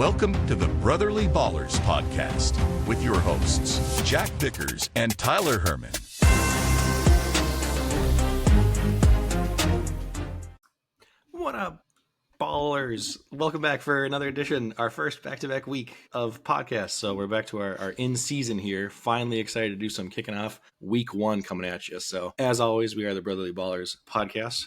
Welcome to the Brotherly Ballers podcast with your hosts, Jack Vickers and Tyler Herman. What up, ballers? Welcome back for another edition, our first back-to-back week of podcasts. So we're back to our in-season here. Finally excited to do some kicking off week one coming at you. So as always, we are the Brotherly Ballers podcast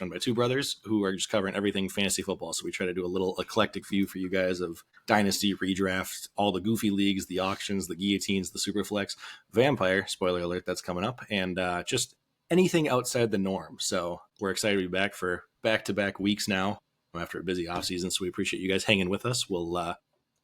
run by two brothers who are just covering everything fantasy football. So we try to do a little eclectic view for you guys of dynasty, redraft, all the goofy leagues, the auctions, the guillotines, the superflex, vampire, spoiler alert, that's coming up, and just anything outside the norm. So we're excited to be back for back-to-back weeks now after a busy off season. So we appreciate you guys hanging with us. We'll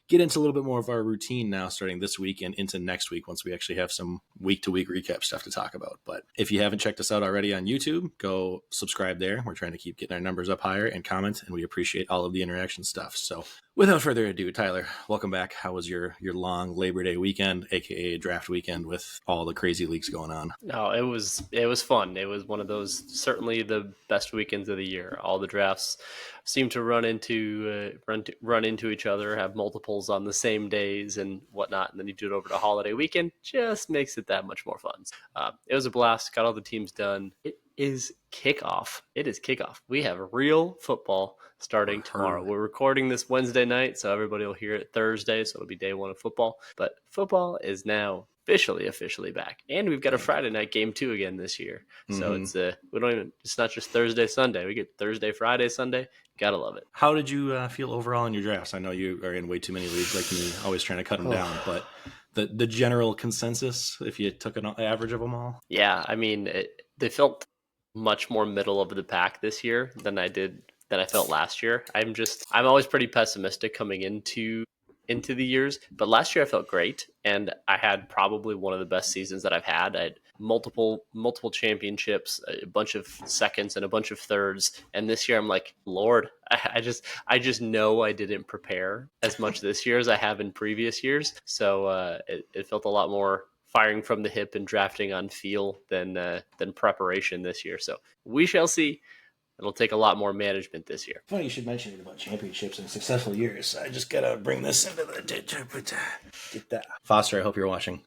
get into a little bit more of our routine now starting this week and into next week once we actually have some week-to-week recap stuff to talk about. But if you haven't checked us out already on YouTube, go subscribe there. We're trying to keep getting our numbers up higher and comment, and we appreciate all of the interaction stuff. So without further ado, Tyler, welcome back. How was your long Labor Day weekend, aka draft weekend, with all the crazy leagues going on? No, it was fun. It was one of those, certainly the best weekends of the year. All the drafts seem to run into each other, have multiples on the same days and whatnot, and then you do it over the holiday weekend. Just makes it that much more fun. It was a blast. Got all the teams done. It is kickoff. We have real football starting tomorrow. We're recording this Wednesday night, so everybody will hear it Thursday, so it'll be day one of football. But football is now officially back, and we've got a Friday night game too again this year. So it's not just Thursday, Sunday. We get Thursday, Friday, Sunday. Gotta love it. How did you feel overall in your drafts? I know you are in way too many leagues like me, always trying to cut them down, but the general consensus, if you took an average of them all? Yeah, I mean, they felt much more middle of the pack this year than I felt last year. I'm always pretty pessimistic coming into the years, but last year I felt great, and I had probably one of the best seasons that I've had. I had multiple championships, a bunch of seconds and a bunch of thirds, and this year I'm like, Lord, I just know I didn't prepare as much this year as I have in previous years, so it felt a lot more firing from the hip and drafting on feel than preparation this year. So we shall see. It'll take a lot more management this year. Funny you should mention it about championships and successful years. I just gotta bring this into the get that. Foster, I hope you're watching.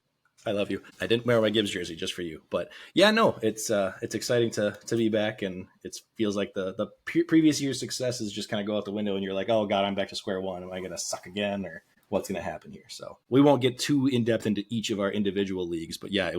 I love you. I didn't wear my Gibbs jersey just for you, but yeah, no, it's exciting to be back, and it feels like the previous year's successes just kind of go out the window, and you're like, oh god, I'm back to square one. Am I gonna suck again, or what's gonna happen here? So we won't get too in depth into each of our individual leagues, but yeah,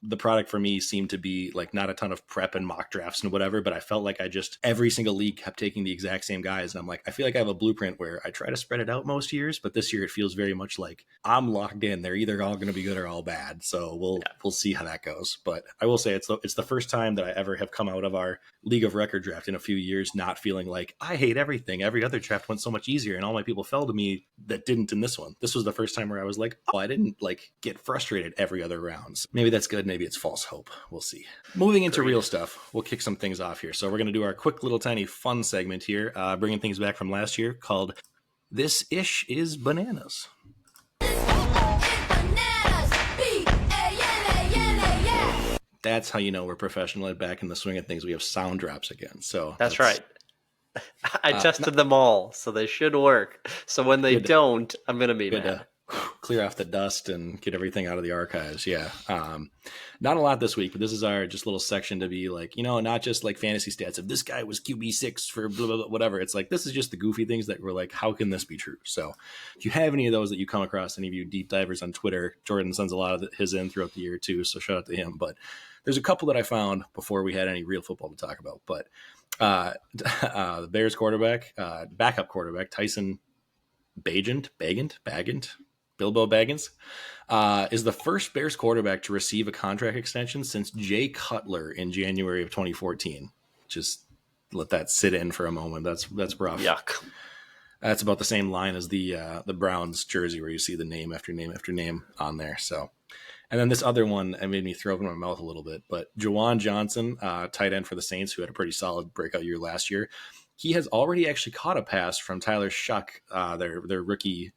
the product for me seemed to be like not a ton of prep and mock drafts and whatever, but I felt like every single league kept taking the exact same guys. And I'm like, I feel like I have a blueprint where I try to spread it out most years, but this year it feels very much like I'm locked in. They're either all going to be good or all bad. So we'll see how that goes. But I will say it's the first time that I ever have come out of our league of record draft in a few years, not feeling like I hate everything. Every other draft went so much easier, and all my people fell to me that didn't in this one. This was the first time where I was like, oh, I didn't like get frustrated every other round. So maybe that's good. Maybe it's false hope. We'll see. Moving into real stuff, we'll kick some things off here. So we're going to do our quick little tiny fun segment here, bringing things back from last year called This Ish is Bananas. That's how you know we're professional and back in the swing of things. We have sound drops again. So that's right. I tested them all, so they should work. So when they don't, I'm going to be mad. Clear off the dust and get everything out of the archives. Yeah. Not a lot this week, but this is our just little section to be like, not just like fantasy stats. If this guy was QB6 for blah, blah, blah, whatever, it's like, this is just the goofy things that we're like, how can this be true? So if you have any of those that you come across, any of you deep divers on Twitter, Jordan sends a lot of his in throughout the year too. So shout out to him. But there's a couple that I found before we had any real football to talk about. But the Bears quarterback, backup quarterback, Tyson Bagent, Bilbo Baggins, is the first Bears quarterback to receive a contract extension since Jay Cutler in January of 2014. Just let that sit in for a moment. That's rough. Yuck. That's about the same line as the Browns jersey where you see the name after name after name on there. So, and then this other one, it made me throw up in my mouth a little bit. But Juwan Johnson, tight end for the Saints, who had a pretty solid breakout year last year, he has already actually caught a pass from Tyler Shuck, their rookie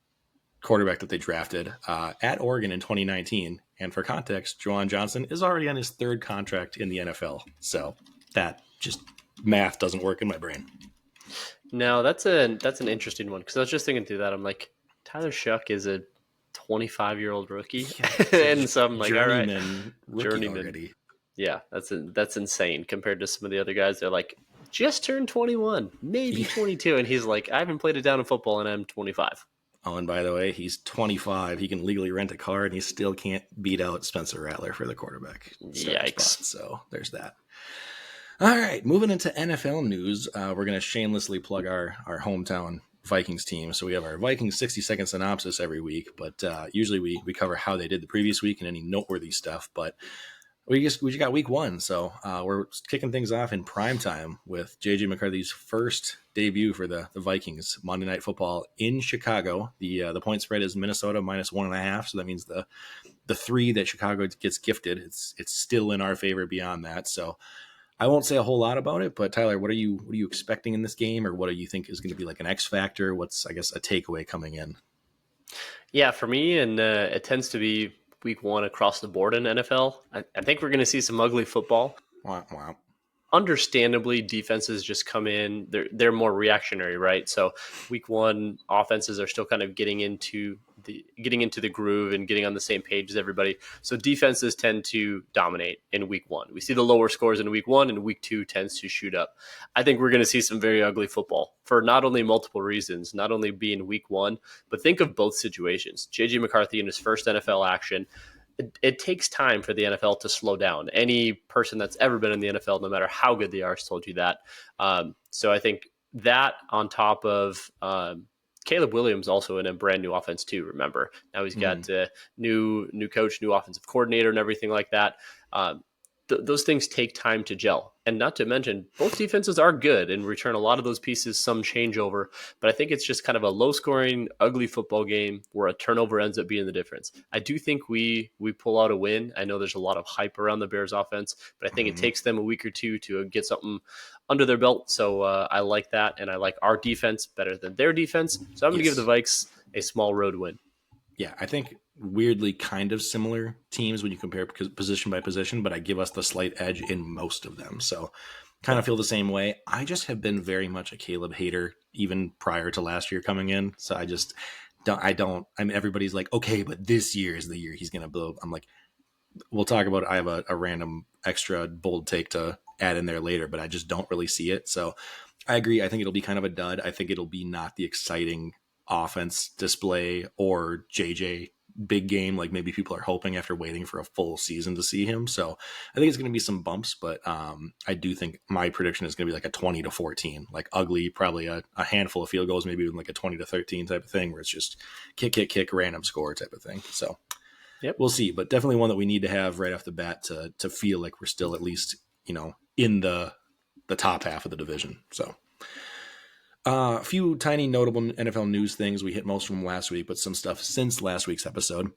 quarterback that they drafted at Oregon in 2019. And for context, Juwan Johnson is already on his third contract in the NFL. So that just math doesn't work in my brain. No, that's an interesting one because I was just thinking through that. I'm like, Tyler Shuck is a 25-year-old rookie, Yeah, and so I'm like, all right, journeyman rookie journeyman. already. Yeah, that's insane compared to some of the other guys. They're like just turned 21, maybe Yeah. 22, and he's like, I haven't played it down in football, and I'm 25. Oh, and by the way, he's 25. He can legally rent a car, and he still can't beat out Spencer Rattler for the quarterback starting Yikes! spot. So there's that. All right, moving into NFL news, we're going to shamelessly plug our hometown Vikings team. So we have our Vikings 60-second synopsis every week, but usually we cover how they did the previous week and any noteworthy stuff. But we just got week one, so we're kicking things off in prime time with J.J. McCarthy's first debut for the Vikings Monday Night Football in Chicago. The point spread is Minnesota -1.5, so that means the 3 that Chicago gets gifted, it's still in our favor beyond that. So I won't say a whole lot about it, but Tyler, what are you expecting in this game, or what do you think is going to be like an X factor? What's, I guess, a takeaway coming in? Yeah, for me, and it tends to be week one across the board in NFL. I think we're going to see some ugly football. Wow, wow. Understandably, defenses just come in, they're more reactionary, right? So week one offenses are still kind of getting into the groove and getting on the same page as everybody. So defenses tend to dominate in week one. We see the lower scores in week one, and week two tends to shoot up. I think we're going to see some very ugly football for not only multiple reasons, not only being week one, but think of both situations. JJ McCarthy in his first NFL action. It takes time for the NFL to slow down. Any person that's ever been in the NFL, no matter how good they are, has told you that. So I think that on top of Caleb Williams also in a brand new offense too. Remember, now he's got new coach, new offensive coordinator, and everything like that. Those things take time to gel. And not to mention, both defenses are good and return a lot of those pieces, some changeover. But I think it's just kind of a low-scoring, ugly football game where a turnover ends up being the difference. I do think we pull out a win. I know there's a lot of hype around the Bears offense, but I think it takes them a week or two to get something under their belt. So I like that, and I like our defense better than their defense. So I'm going to give the Vikes a small road win. Yeah, I think weirdly kind of similar teams when you compare position by position, but I give us the slight edge in most of them. So kind of feel the same way. I just have been very much a Caleb hater even prior to last year coming in. So I just don't, I mean, everybody's like, okay, but this year is the year he's going to blow. I'm like, we'll talk about it. I have a random extra bold take to add in there later, but I just don't really see it. So I agree. I think it'll be kind of a dud. I think it'll be not the exciting offense display or JJ big game like maybe people are hoping after waiting for a full season to see him. So I think it's going to be some bumps, but I do think my prediction is going to be like a 20-14, like ugly, probably a handful of field goals, maybe even like a 20-13 type of thing where it's just kick, random score type of thing. So we'll see, but definitely one that we need to have right off the bat to feel like we're still at least, in the top half of the division. So a few tiny notable NFL news things. We hit most of them last week, but some stuff since last week's episode.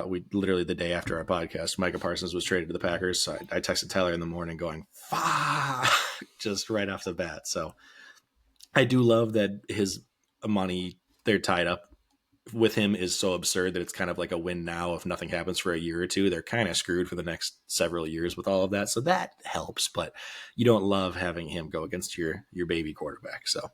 We literally the day after our podcast, Micah Parsons was traded to the Packers. So I texted Tyler in the morning going, "Fuck," just right off the bat. So I do love that his money, they're tied up with him, is so absurd that it's kind of like a win now. If nothing happens for a year or two, they're kind of screwed for the next several years with all of that. So that helps, but you don't love having him go against your baby quarterback. So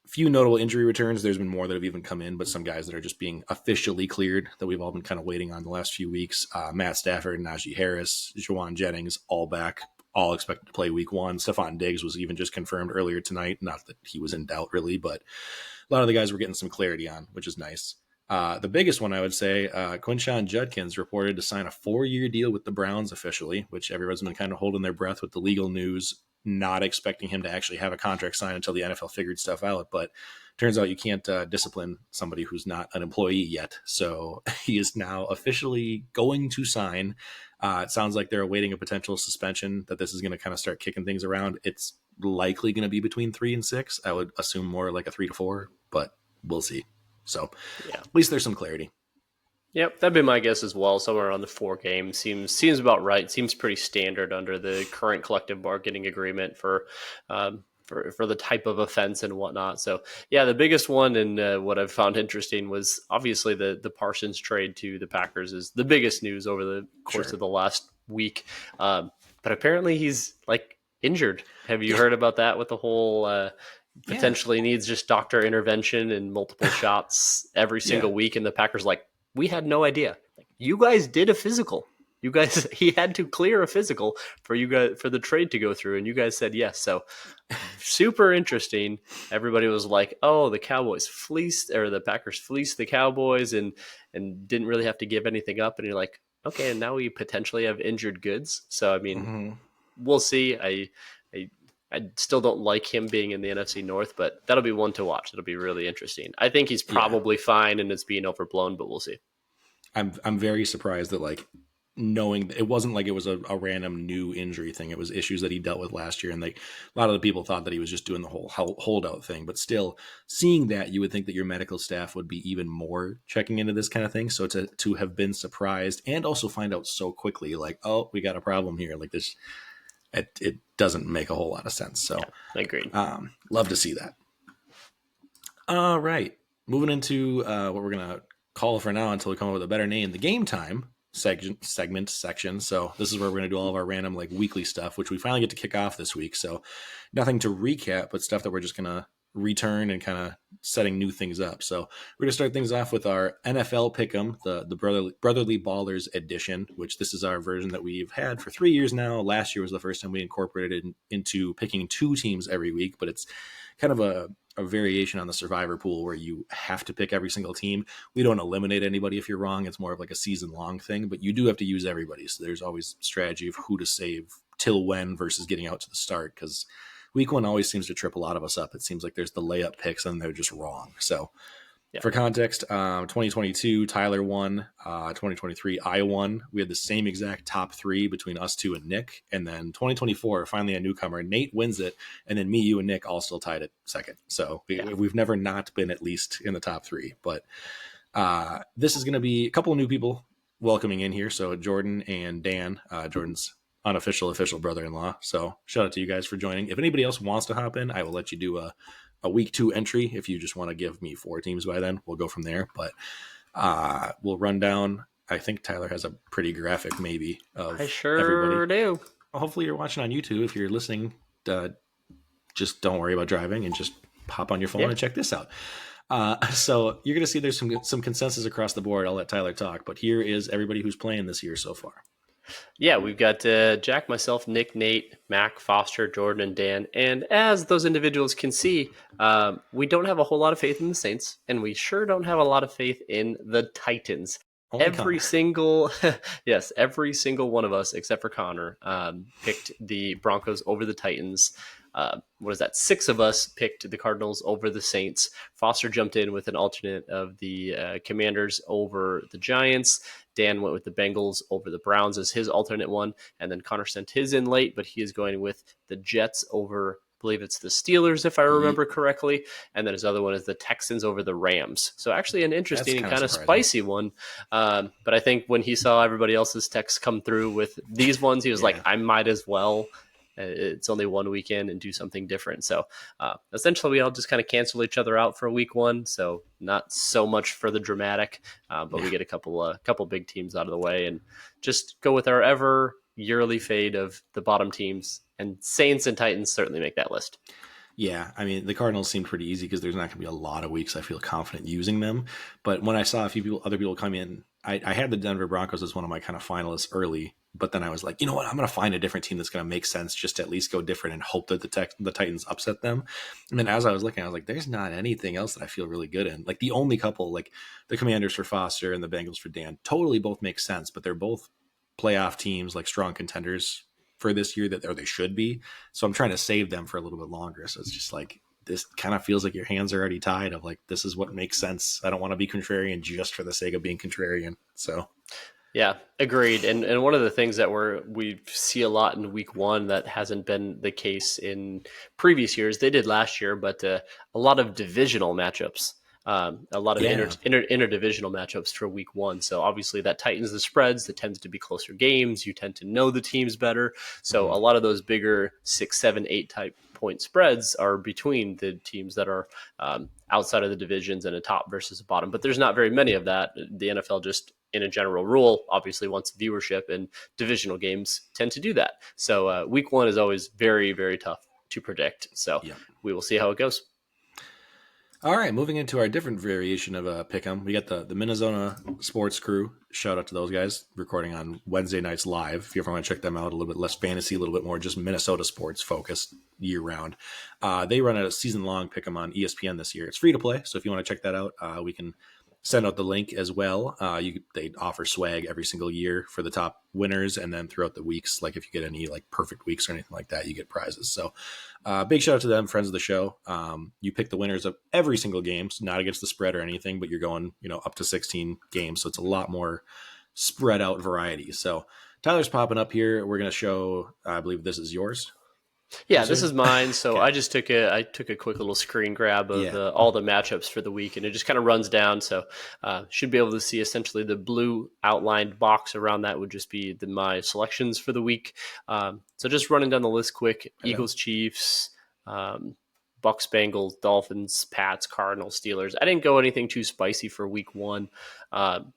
few notable injury returns. There's been more that have even come in, but some guys that are just being officially cleared that we've all been kind of waiting on the last few weeks. Matt Stafford, Najee Harris, Juwan Jennings, all back, all expected to play week one. Stephon Diggs was even just confirmed earlier tonight. Not that he was in doubt really, but a lot of the guys were getting some clarity on, which is nice. The biggest one, I would say, Quinshon Judkins reported to sign a 4-year deal with the Browns officially, which everyone's been kind of holding their breath with the legal news, not expecting him to actually have a contract signed until the NFL figured stuff out. But turns out you can't discipline somebody who's not an employee yet. So he is now officially going to sign. It sounds like they're awaiting a potential suspension, that this is going to kind of start kicking things around. It's likely going to be between 3 and 6. I would assume more like a 3 to 4, but we'll see. So at least there's some clarity. Yep, that'd be my guess as well. Somewhere around the 4 games seems about right. Seems pretty standard under the current collective bargaining agreement for the type of offense and whatnot. So yeah, the biggest one and what I've found interesting was obviously the Parsons trade to the Packers is the biggest news over the course of the last week. But apparently he's like injured. Have you heard about that with the whole potentially needs just doctor intervention and multiple shots every single week. And the Packers we had no idea. You guys did a physical. You guys, he had to clear a physical for you guys for the trade to go through, and you guys said yes. So super interesting. Everybody was like, "Oh, the Cowboys fleeced, or the Packers fleeced the Cowboys, and didn't really have to give anything up." And you're like, "Okay, and now we potentially have injured goods." So I mean, we'll see. I still don't like him being in the NFC North, but that'll be one to watch. It'll be really interesting. I think he's probably fine and it's being overblown, but we'll see. I'm very surprised that knowing it wasn't like it was a random new injury thing. It was issues that he dealt with last year. And a lot of the people thought that he was just doing the whole holdout thing, but still seeing that, you would think that your medical staff would be even more checking into this kind of thing. So to have been surprised and also find out so quickly, oh, we got a problem here. This, it doesn't make a whole lot of sense. So I agree. Love to see that. All right. Moving into what we're going to call for now until we come up with a better name, the game time section. So this is where we're going to do all of our random weekly stuff, which we finally get to kick off this week. So nothing to recap, but stuff that we're just going to return and kind of setting new things up. So we're going to start things off with our NFL Pick'Em, the Brotherly Ballers edition, which this is our version that we've had for 3 years now. Last year was the first time we incorporated it into picking 2 teams every week, but it's kind of a variation on the survivor pool where you have to pick every single team. We don't eliminate anybody if you're wrong. It's more of a season long thing, but you do have to use everybody. So there's always strategy of who to save till when versus getting out to the start, because week 1 always seems to trip a lot of us up. It seems like there's the layup picks and they're just wrong. So for context, 2022, Tyler won. 2023, I won. We had the same exact top 3 between us 2 and Nick. And then 2024, finally a newcomer, Nate wins it. And then me, you, and Nick all still tied at second. So we've never not been at least in the top 3. But this is going to be a couple of new people welcoming in here. So Jordan and Dan, Jordan's unofficial official brother-in-law. So shout out to you guys for joining. If anybody else wants to hop in, I will let you do a week 2 entry. If you just want to give me 4 teams by then, we'll go from there. But we'll run down. I think Tyler has a pretty graphic maybe of I sure everybody. do. Hopefully you're watching on YouTube. If you're listening, just don't worry about driving and just hop on your phone and check this out. So you're going to see there's some consensus across the board. I'll let Tyler talk, but here is everybody who's playing this year so far. Yeah, we've got Jack, myself, Nick, Nate, Mac, Foster, Jordan, and Dan. And as those individuals can see, we don't have a whole lot of faith in the Saints, and we sure don't have a lot of faith in the Titans. Every single one of us, except for Connor, picked the Broncos over the Titans. What is that? 6 of us picked the Cardinals over the Saints. Foster jumped in with an alternate of the Commanders over the Giants. Dan went with the Bengals over the Browns as his alternate one. And then Connor sent his in late, but he is going with the Jets over, I believe it's the Steelers, if I remember correctly. And then his other one is the Texans over the Rams. So actually an interesting and kind of spicy one. But I think when he saw everybody else's texts come through with these ones, he was like, I might as well. It's only one weekend and do something different. So essentially we all just kind of cancel each other out for week 1. So not so much for the dramatic, but we get a couple big teams out of the way and just go with our ever yearly fade of the bottom teams, and Saints and Titans certainly make that list. Yeah, I mean, the Cardinals seem pretty easy because there's not going to be a lot of weeks I feel confident using them. But when I saw other people come in, I had the Denver Broncos as one of my kind of finalists early. But then I was like, you know what? I'm going to find a different team that's going to make sense, just to at least go different and hope that the Titans upset them. And then as I was looking, I was like, there's not anything else that I feel really good in. The only couple, the Commanders for Foster and the Bengals for Dan, totally both make sense. But they're both playoff teams, strong contenders for this year, or they should be. So I'm trying to save them for a little bit longer. So it's just this kind of feels like your hands are already tied of this is what makes sense. I don't want to be contrarian just for the sake of being contrarian. So yeah, agreed. And one of the things that we see a lot in week 1 that hasn't been the case in previous years, they did last year, but a lot of divisional matchups. A lot of interdivisional matchups for week 1. So obviously that tightens the spreads. That tends to be closer games. You tend to know the teams better. So a lot of those bigger 6, 7, 8 type point spreads are between the teams that are outside of the divisions and a top versus a bottom. But there's not very many of that. The NFL just, in a general rule, obviously wants viewership, and divisional games tend to do that. So week 1 is always very, very tough to predict. So Yeah. we will see how it goes. All right, moving into our different variation of Pick'em, we got the MinneZona Sports Crew. Shout out to those guys, recording on Wednesday nights live. If you ever want to check them out, a little bit less fantasy, a little bit more just Minnesota sports focused year round. They run a season long Pick'em on ESPN this year. It's free to play, so if you want to check that out, we can send out the link as well. They offer swag every single year for the top winners, and then throughout the weeks, like if you get any like perfect weeks or anything like that, you get prizes. So big shout out to them, friends of the show. You pick the winners of every single game, so not against the spread or anything, but you're going up to 16 games, so it's a lot more spread out variety. So Tyler's popping up here. We're going to show, I believe this is yours. Yeah, this is mine. So Okay. I just took a quick little screen grab of Yeah. all the matchups for the week, and it just kind of runs down. So should be able to see essentially the blue outlined box around that would just be my selections for the week. So just running down the list quick: Eagles, Chiefs, Bucks, Bengals, Dolphins, Pats, Cardinals, Steelers. I didn't go anything too spicy for week one,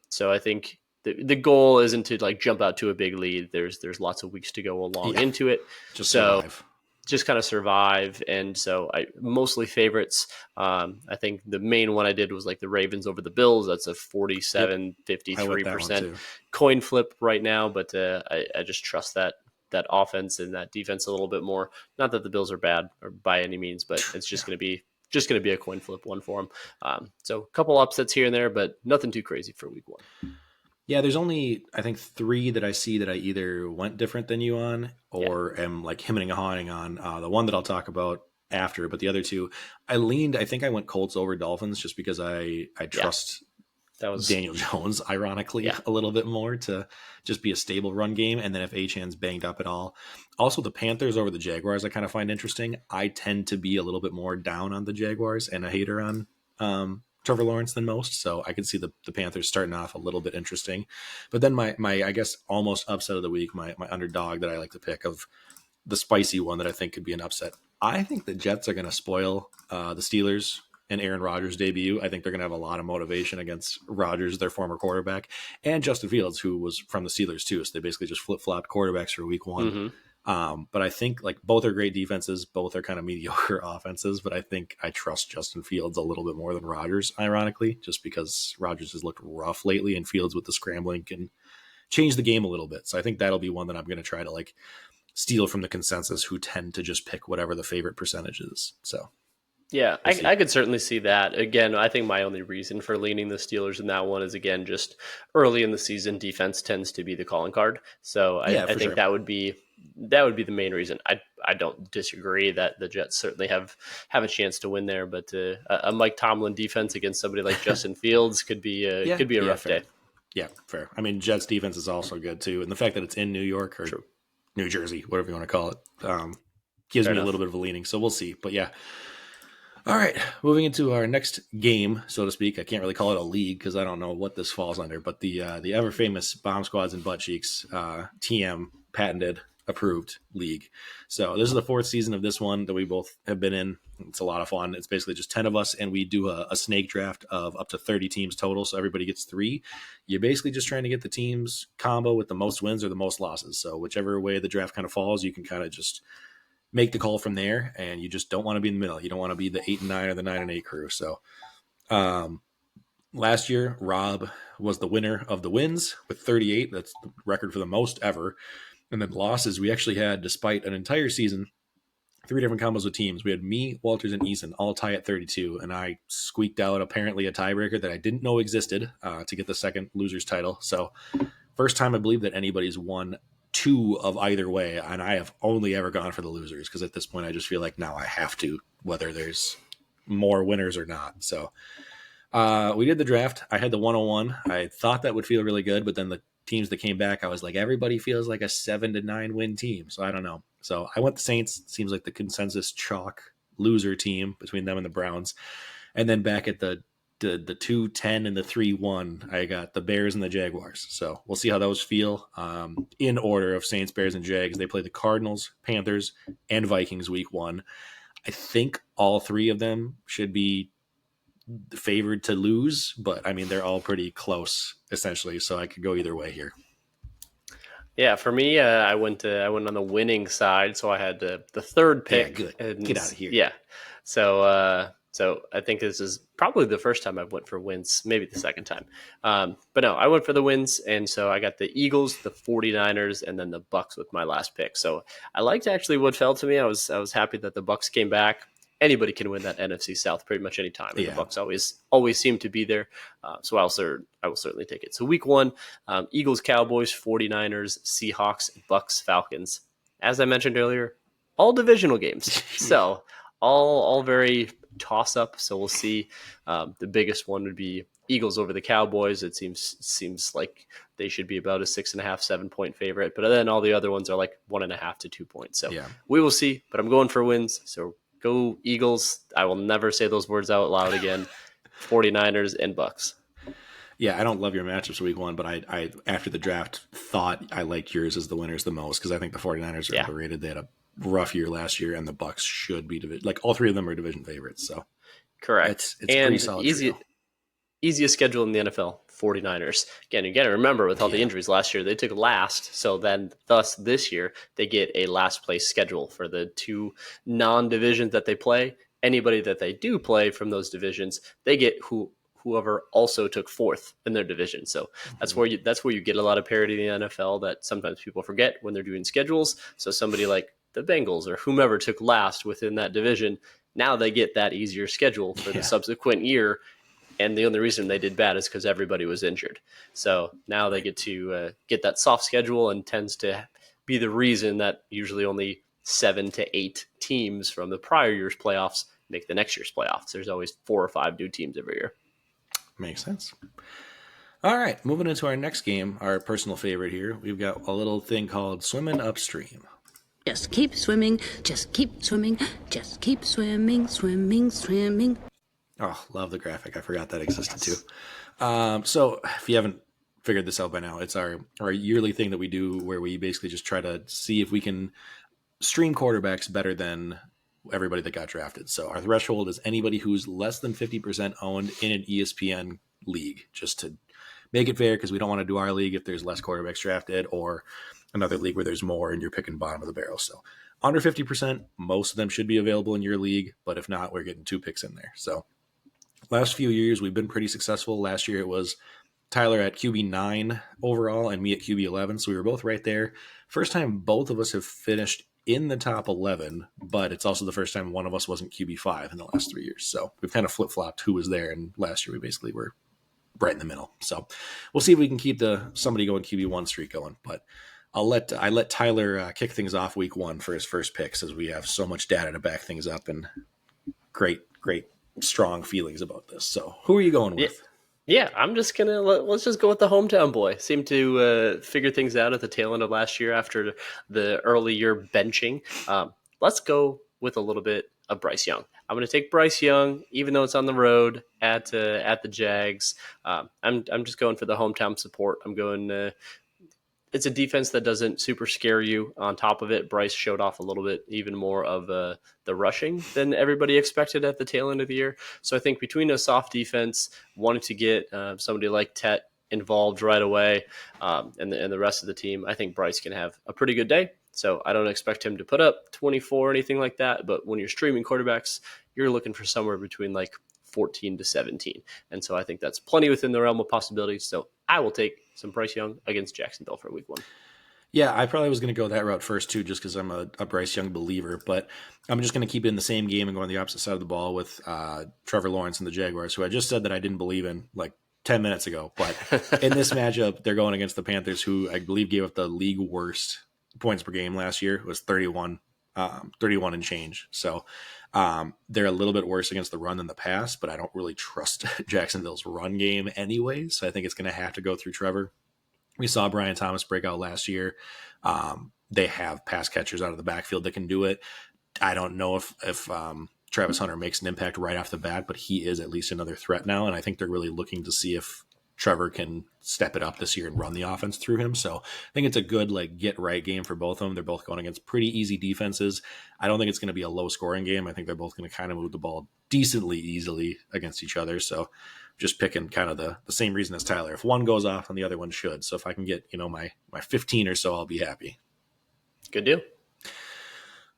so I think the goal isn't to like jump out to a big lead. There's lots of weeks to go along into it. Just survive. Just kind of survive. And so I mostly favorites. I think the main one I did was like the Ravens over the Bills. That's a 47-53% coin flip right now, but I just trust that offense and that defense a little bit more. Not that the Bills are bad or by any means, but it's just going to be a coin flip one for them. So a couple upsets here and there, but nothing too crazy for week one. Yeah, there's only, I think, 3 that I see that I either went different than you on or am like hemming and hawing on. The one that I'll talk about after, but the other 2, I think I went Colts over Dolphins just because I trust Daniel Jones, ironically, a little bit more to just be a stable run game. And then if Achan's banged up at all. Also, the Panthers over the Jaguars I kind of find interesting. I tend to be a little bit more down on the Jaguars and a hater on Trevor Lawrence than most, so I could see the Panthers starting off a little bit interesting. But then my I guess almost upset of the week, my underdog that I like to pick of the spicy one that I think could be an upset. I think the Jets are going to spoil the Steelers and Aaron Rodgers' debut. I think they're going to have a lot of motivation against Rodgers, their former quarterback, and Justin Fields, who was from the Steelers too. So they basically just flip-flopped quarterbacks for week one. Mm-hmm. But I think like both are great defenses, both are kind of mediocre offenses, but I think I trust Justin Fields a little bit more than Rodgers, ironically, just because Rodgers has looked rough lately and Fields with the scrambling can change the game a little bit. So I think that'll be one that I'm going to try to like steal from the consensus who tend to just pick whatever the favorite percentage is. So yeah, I could certainly see that. Again, I think my only reason for leaning the Steelers in that one is, again, just early in the season, defense tends to be the calling card. So I think that would be the main reason. I don't disagree that the Jets certainly have a chance to win there, but a Mike Tomlin defense against somebody like Justin Fields could be a rough day. Yeah, fair. I mean, Jets defense is also good too, and the fact that it's in New York or New Jersey, whatever you want to call it, gives me a little bit of a leaning. So we'll see. But yeah. All right, moving into our next game, so to speak. I can't really call it a league because I don't know what this falls under, but the ever famous Bomb Squads and Butt Cheeks TM patented approved league. So this is the 4th season of this one that we both have been in. It's a lot of fun. It's basically just 10 of us, and we do a snake draft of up to 30 teams total. So everybody gets 3. You're basically just trying to get the teams combo with the most wins or the most losses. So whichever way the draft kind of falls, you can kind of just make the call from there, and you just don't want to be in the middle. You don't want to be the 8-9 or the 9-8 crew. So last year, Rob was the winner of the wins with 38. That's the record for the most ever. And then losses, we actually had, despite an entire season, 3 different combos with teams. We had me, Walters, and Eason all tie at 32, and I squeaked out apparently a tiebreaker that I didn't know existed to get the second loser's title. So first time I believe that anybody's won 2 of either way, and I have only ever gone for the losers because at this point I just feel like now I have to, whether there's more winners or not. So we did the draft. I had the 101. I thought that would feel really good, but then the teams that came back, I was like, everybody feels like a 7-9 win team. So I don't know. So I went the Saints. Seems like the consensus chalk loser team between them and the Browns. And then back at the 2-10 and the 3-1, I got the Bears and the Jaguars. So we'll see how those feel in order of Saints, Bears, and Jags. They play the Cardinals, Panthers, and Vikings week 1. I think all 3 of them should be favored to lose, but I mean, they're all pretty close essentially. So I could go either way here. Yeah, for me, I went on the winning side, so I had the third Yeah, pick. good. And Get out of here. yeah, so I think this is probably the first time I've went for wins, maybe the second time. But no, I went for the wins, and so I got the Eagles, the 49ers, and then the Bucks with my last pick. So I liked actually what fell to me. I was happy that the Bucks came back. Anybody can win that NFC South pretty much any time, and the Yeah. Bucks always seem to be there. So I will certainly take it. So week one, Eagles, Cowboys, 49ers, Seahawks, Bucks, Falcons. As I mentioned earlier, all divisional games. So all very toss up. So we'll see. The biggest one would be Eagles over the Cowboys. It seems like they should be about a 6.5, 7 point favorite. But then all the other ones are like 1.5 to 2 points. So Yeah. we will see. But I'm going for wins. So go Eagles. I will never say those words out loud again. 49ers and Bucks. Yeah, I don't love your matchups week one, but I after the draft thought I liked yours as the winners the most because I think the 49ers are overrated. They had a rough year last year, and the Bucks should be like all three of them are division favorites. So correct. it's a pretty solid trio. Easiest schedule in the NFL, 49ers. Again, you got to remember with all the injuries last year, they took last. So then, thus, this year, they get a last place schedule for the two non-divisions that they play. Anybody that they do play from those divisions, they get whoever also took fourth in their division. So that's where you get a lot of parity in the NFL that sometimes people forget when they're doing schedules. So somebody like the Bengals or whomever took last within that division, now they get that easier schedule for the subsequent year. And the only reason they did bad is because everybody was injured. So now they get to get that soft schedule, and tends to be the reason that usually only 7 to 8 teams from the prior year's playoffs make the next year's playoffs. There's always 4 or 5 new teams every year. Makes sense. All right, moving into our next game, our personal favorite here. We've got a little thing called Swimming Upstream. Just keep swimming, just keep swimming, just keep swimming, swimming, swimming. Oh, love the graphic. I forgot that existed too. So if you haven't figured this out by now, it's our yearly thing that we do where we basically just try to see if we can stream quarterbacks better than everybody that got drafted. So our threshold is anybody who's less than 50% owned in an ESPN league, just to make it fair, because we don't want to do our league if there's less quarterbacks drafted, or another league where there's more and you're picking bottom of the barrel. So under 50%, most of them should be available in your league, but if not, we're getting 2 picks in there. So last few years, we've been pretty successful. Last year, it was Tyler at QB9 overall and me at QB11. So we were both right there. First time both of us have finished in the top 11, but it's also the first time one of us wasn't QB5 in the last 3 years. So we've kind of flip-flopped who was there. And last year, we basically were right in the middle. So we'll see if we can keep the somebody going QB1 streak going. But I let Tyler kick things off week one for his first picks, as we have so much data to back things up and great strong feelings about this. So who are you going with? Yeah, I'm just gonna let's just go with the hometown boy. Seemed to figure things out at the tail end of last year after the early year benching. Let's go with a little bit of Bryce Young. I'm going to take Bryce Young, even though it's on the road at the Jags. I'm just going for the hometown support. I'm going. It's a defense that doesn't super scare you. On top of it, Bryce showed off a little bit even more of the rushing than everybody expected at the tail end of the year. So I think between a soft defense, wanting to get somebody like Tet involved right away, and the rest of the team, I think Bryce can have a pretty good day. So I don't expect him to put up 24 or anything like that. But when you're streaming quarterbacks, you're looking for somewhere between like 14 to 17. And so I think that's plenty within the realm of possibilities. So I will take some Bryce Young against Jacksonville for week one. Yeah, I probably was going to go that route first too, just because I'm a Bryce Young believer. But I'm just going to keep it in the same game and go on the opposite side of the ball with Trevor Lawrence and the Jaguars, who I just said that I didn't believe in like 10 minutes ago. But in this matchup, they're going against the Panthers, who I believe gave up the league worst points per game last year. It was 31 and change. So they're a little bit worse against the run than the pass, but I don't really trust Jacksonville's run game anyway. So I think it's going to have to go through Trevor. We saw Brian Thomas break out last year. They have pass catchers out of the backfield that can do it. I don't know if Travis Hunter makes an impact right off the bat, but he is at least another threat now. And I think they're really looking to see if Trevor can step it up this year and run the offense through him. So I think it's a good get right game for both of them. They're both going against pretty easy defenses. I don't think it's going to be a low scoring game. I think they're both going to kind of move the ball decently easily against each other. So just picking kind of the same reason as Tyler. If one goes off, then the other one should. So if I can get, my 15 or so, I'll be happy. Good deal.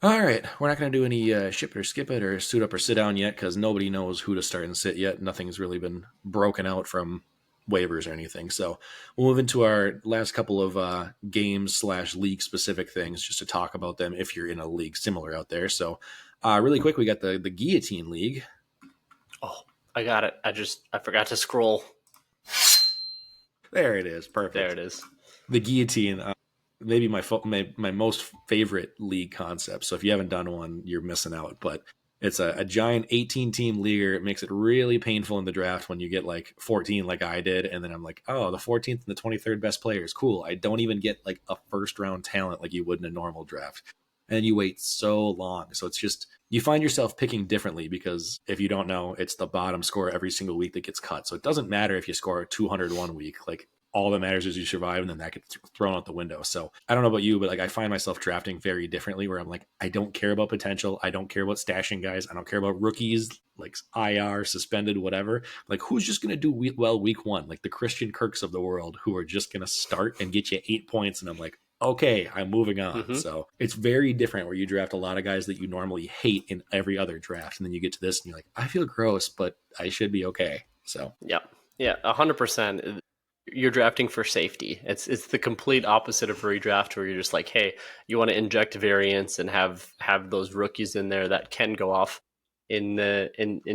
All right. We're not going to do any ship it or skip it or suit up or sit down yet because nobody knows who to start and sit yet. Nothing's really been broken out from waivers or anything. So we'll move into our last couple of games / league specific things just to talk about them if you're in a league similar out there. So really quick, we got the Guillotine League. Oh, I got it. I forgot to scroll. There it is. Perfect. There it is. The Guillotine, maybe my most favorite league concept. So if you haven't done one, you're missing out. But it's a giant 18-team leaguer. It makes it really painful in the draft when you get like 14 like I did. And then I'm like, oh, the 14th and the 23rd best players. Cool. I don't even get like a first-round talent like you would in a normal draft. And you wait so long. So it's just, you find yourself picking differently because if you don't know, it's the bottom score every single week that gets cut. So it doesn't matter if you score 200 one week. Like, all that matters is you survive, and then that gets thrown out the window. So I don't know about you, but like I find myself drafting very differently where I'm like, I don't care about potential. I don't care about stashing guys. I don't care about rookies, like IR, suspended, whatever. Like, who's just going to do well week one? Like the Christian Kirks of the world who are just going to start and get you 8 points. And I'm like, okay, I'm moving on. Mm-hmm. So it's very different where you draft a lot of guys that you normally hate in every other draft. And then you get to this and you're like, I feel gross, but I should be okay. So yeah, 100%. You're drafting for safety. It's the complete opposite of redraft where you're just like, hey, you want to inject variance and have those rookies in there that can go off. In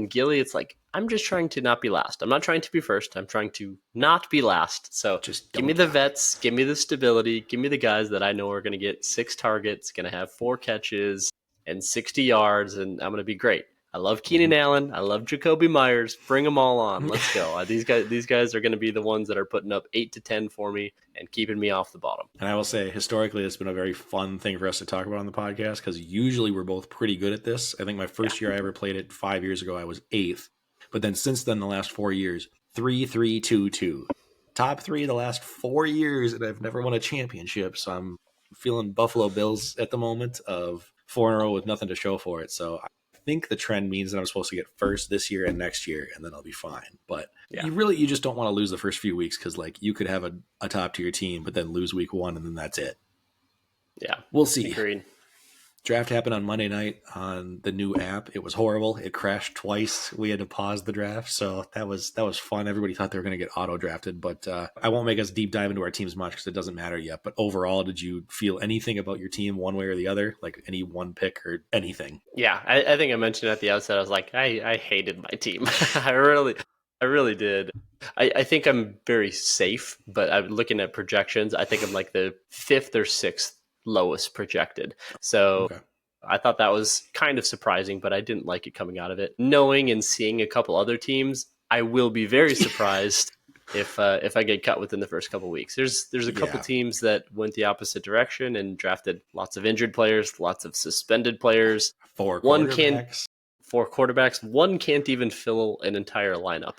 Gilly, it's like, I'm just trying to not be last. I'm not trying to be first. I'm trying to not be last. So just give me the vets, give me the stability, give me the guys that I know are going to get 6 targets, going to have 4 catches and 60 yards, and I'm going to be great. I love Keenan Allen. I love Jacoby Myers. Bring them all on. Let's go. These guys are going to be the ones that are putting up 8 to 10 for me and keeping me off the bottom. And I will say, historically, it's been a very fun thing for us to talk about on the podcast because usually we're both pretty good at this. I think my first year I ever played it 5 years ago, I was 8th. But then since then, the last 4 years, 3-3-2-2. Top 3 the last 4 years, and I've never won a championship. So I'm feeling Buffalo Bills at the moment of 4 in a row with nothing to show for it. So I think the trend means that I'm supposed to get first this year and next year, and then I'll be fine. But you just don't want to lose the first few weeks because like you could have a top tier team, but then lose week 1 and then that's it. Yeah, we'll see. Agreed. Draft happened on Monday night on the new app. It was horrible. It crashed twice. We had to pause the draft. So that was fun. Everybody thought they were going to get auto drafted, but I won't make us deep dive into our teams much because it doesn't matter yet. But overall, did you feel anything about your team one way or the other? Like any one pick or anything? Yeah, I think I mentioned at the outset, I was like, I hated my team. I really did. I think I'm very safe, but I'm looking at projections. I think I'm like the 5th or 6th lowest projected. So okay. I thought that was kind of surprising, but I didn't like it coming out of it. Knowing and seeing a couple other teams, I will be very surprised if I get cut within the first couple weeks. There's a couple teams that went the opposite direction and drafted lots of injured players, lots of suspended players. 4 quarterbacks. 4 quarterbacks. One can't even fill an entire lineup.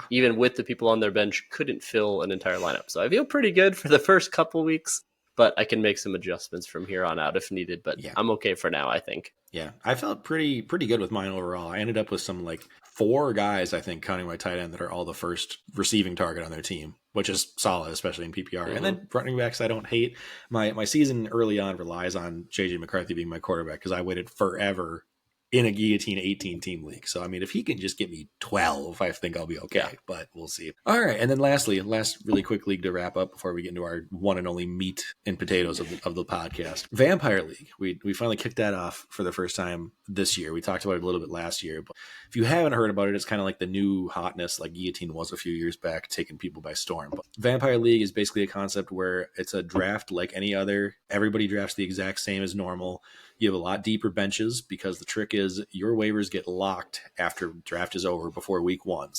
Even with the people on their bench, couldn't fill an entire lineup. So I feel pretty good for the first couple weeks. But I can make some adjustments from here on out if needed. But I'm okay for now, I think. Yeah, I felt pretty good with mine overall. I ended up with some 4 guys, I think, counting my tight end, that are all the first receiving target on their team, which is solid, especially in PPR. Mm-hmm. And then running backs I don't hate. My season early on relies on JJ McCarthy being my quarterback because I waited forever in a Guillotine 18-team league. So, I mean, if he can just get me 12, I think I'll be okay. Yeah. But we'll see. All right. And then last really quick league to wrap up before we get into our one and only meat and potatoes of the podcast. Vampire League. We finally kicked that off for the first time this year. We talked about it a little bit last year. But if you haven't heard about it, it's kind of like the new hotness like Guillotine was a few years back, taking people by storm. But Vampire League is basically a concept where it's a draft like any other. Everybody drafts the exact same as normal. You have a lot deeper benches because the trick is your waivers get locked after draft is over before week 1.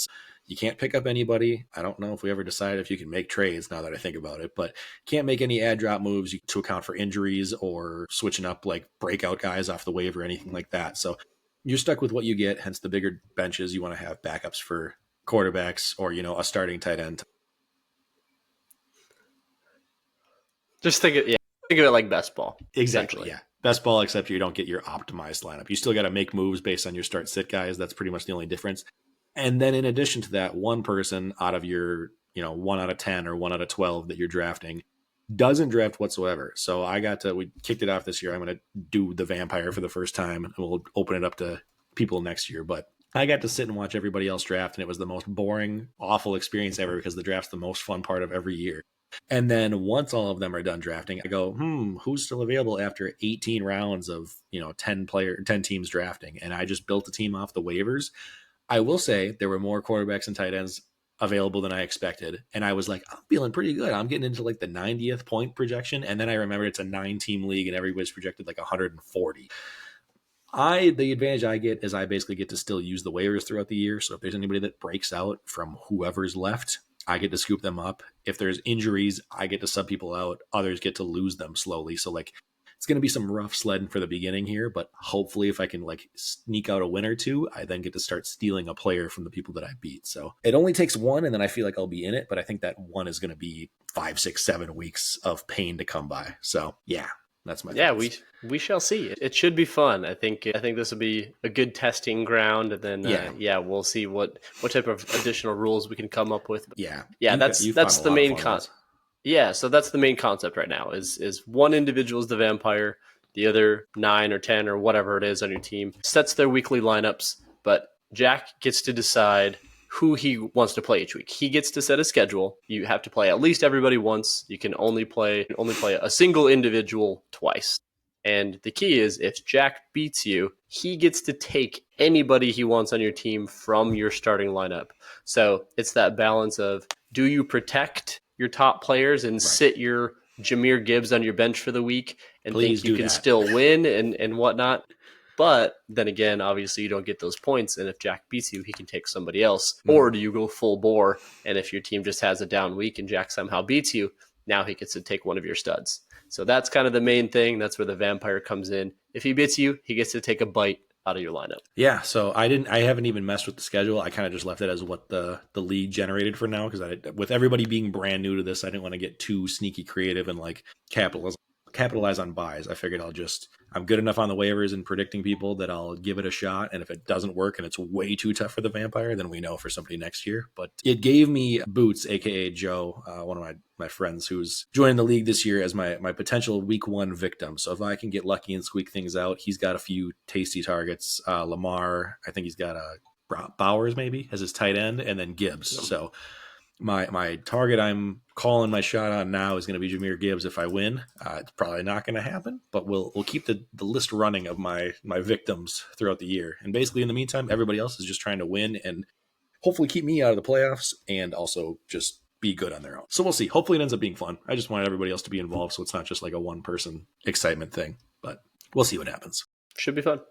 You can't pick up anybody. I don't know if we ever decided if you can make trades now that I think about it, but can't make any add drop moves to account for injuries or switching up like breakout guys off the waiver or anything like that. So you're stuck with what you get, hence the bigger benches. You want to have backups for quarterbacks or, a starting tight end. Just think of it like best ball. Exactly, yeah. Best ball, except you don't get your optimized lineup. You still got to make moves based on your start sit guys. That's pretty much the only difference. And then in addition to that, one person out of your, 1 out of 10 or 1 out of 12 that you're drafting doesn't draft whatsoever. So we kicked it off this year. I'm going to do the vampire for the first time, and we'll open it up to people next year. But I got to sit and watch everybody else draft, and it was the most boring, awful experience ever because the draft's the most fun part of every year. And then once all of them are done drafting, I go, who's still available after 18 rounds of, 10 teams drafting? And I just built a team off the waivers. I will say there were more quarterbacks and tight ends available than I expected. And I was like, I'm feeling pretty good. I'm getting into like the 90th point projection. And then I remember it's a 9-team league and everybody's projected like 140. The advantage I get is I basically get to still use the waivers throughout the year. So if there's anybody that breaks out from whoever's left, I get to scoop them up. If there's injuries, I get to sub people out. Others get to lose them slowly. So like, it's going to be some rough sledding for the beginning here, but hopefully if I can like sneak out a win or two, I then get to start stealing a player from the people that I beat. So it only takes one, and then I feel like I'll be in it, but I think that one is going to be 5, 6, 7 weeks of pain to come by. So yeah, that's my thoughts. We shall see. It should be fun. I think this will be a good testing ground, and then we'll see what type of additional rules we can come up with. That's the main concept. Yeah, so that's the main concept right now is one individual is the vampire, the other 9 or 10 or whatever it is on your team sets their weekly lineups, but Jack gets to decide who he wants to play each week. He gets to set a schedule. You have to play at least everybody once. You can only play a single individual twice. And the key is if Jack beats you, he gets to take anybody he wants on your team from your starting lineup. So it's that balance of, do you protect your top players and sit your Jahmyr Gibbs on your bench for the week and think you can still win and whatnot? But then again, obviously you don't get those points. And if Jack beats you, he can take somebody else. Or do you go full bore? And if your team just has a down week and Jack somehow beats you, now he gets to take one of your studs. So that's kind of the main thing. That's where the vampire comes in. If he beats you, he gets to take a bite out of your lineup. Yeah, so I haven't even messed with the schedule. I kind of just left it as what the league generated for now, because with everybody being brand new to this, I didn't want to get too sneaky creative and like capitalize on buys. I figured I'm good enough on the waivers and predicting people that I'll give it a shot. And if it doesn't work and it's way too tough for the vampire, then we know for somebody next year. But it gave me Boots, aka Joe, one of my friends who's joining the league this year, as my potential week 1 victim. So if I can get lucky and squeak things out, he's got a few tasty targets. Lamar, I think he's got Bowers maybe as his tight end, and then Gibbs. So my target I'm calling my shot on now is going to be Jahmyr Gibbs if I win. It's probably not going to happen, but we'll keep the list running of my victims throughout the year. And basically in the meantime, everybody else is just trying to win and hopefully keep me out of the playoffs and also just be good on their own. So we'll see. Hopefully it ends up being fun. I just wanted everybody else to be involved, so it's not just like a one-person excitement thing. But we'll see what happens. Should be fun.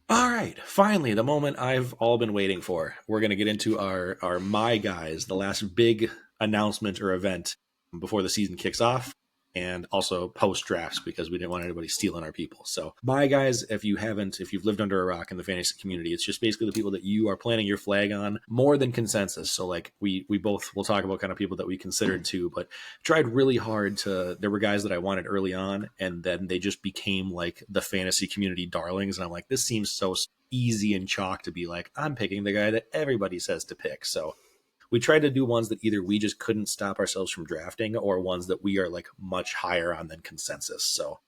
All right, finally, the moment I've all been waiting for. We're going to get into our My Guys, the last big announcement or event before the season kicks off, and also post drafts, because we didn't want anybody stealing our people. So My Guys, if you've lived under a rock in the fantasy community, it's just basically the people that you are planting your flag on more than consensus. So like we both will talk about kind of people that we considered too, but tried really hard there were guys that I wanted early on, and then they just became like the fantasy community darlings. And I'm like, this seems so easy and chalk to be like, I'm picking the guy that everybody says to pick. So we tried to do ones that either we just couldn't stop ourselves from drafting, or ones that we are like much higher on than consensus. So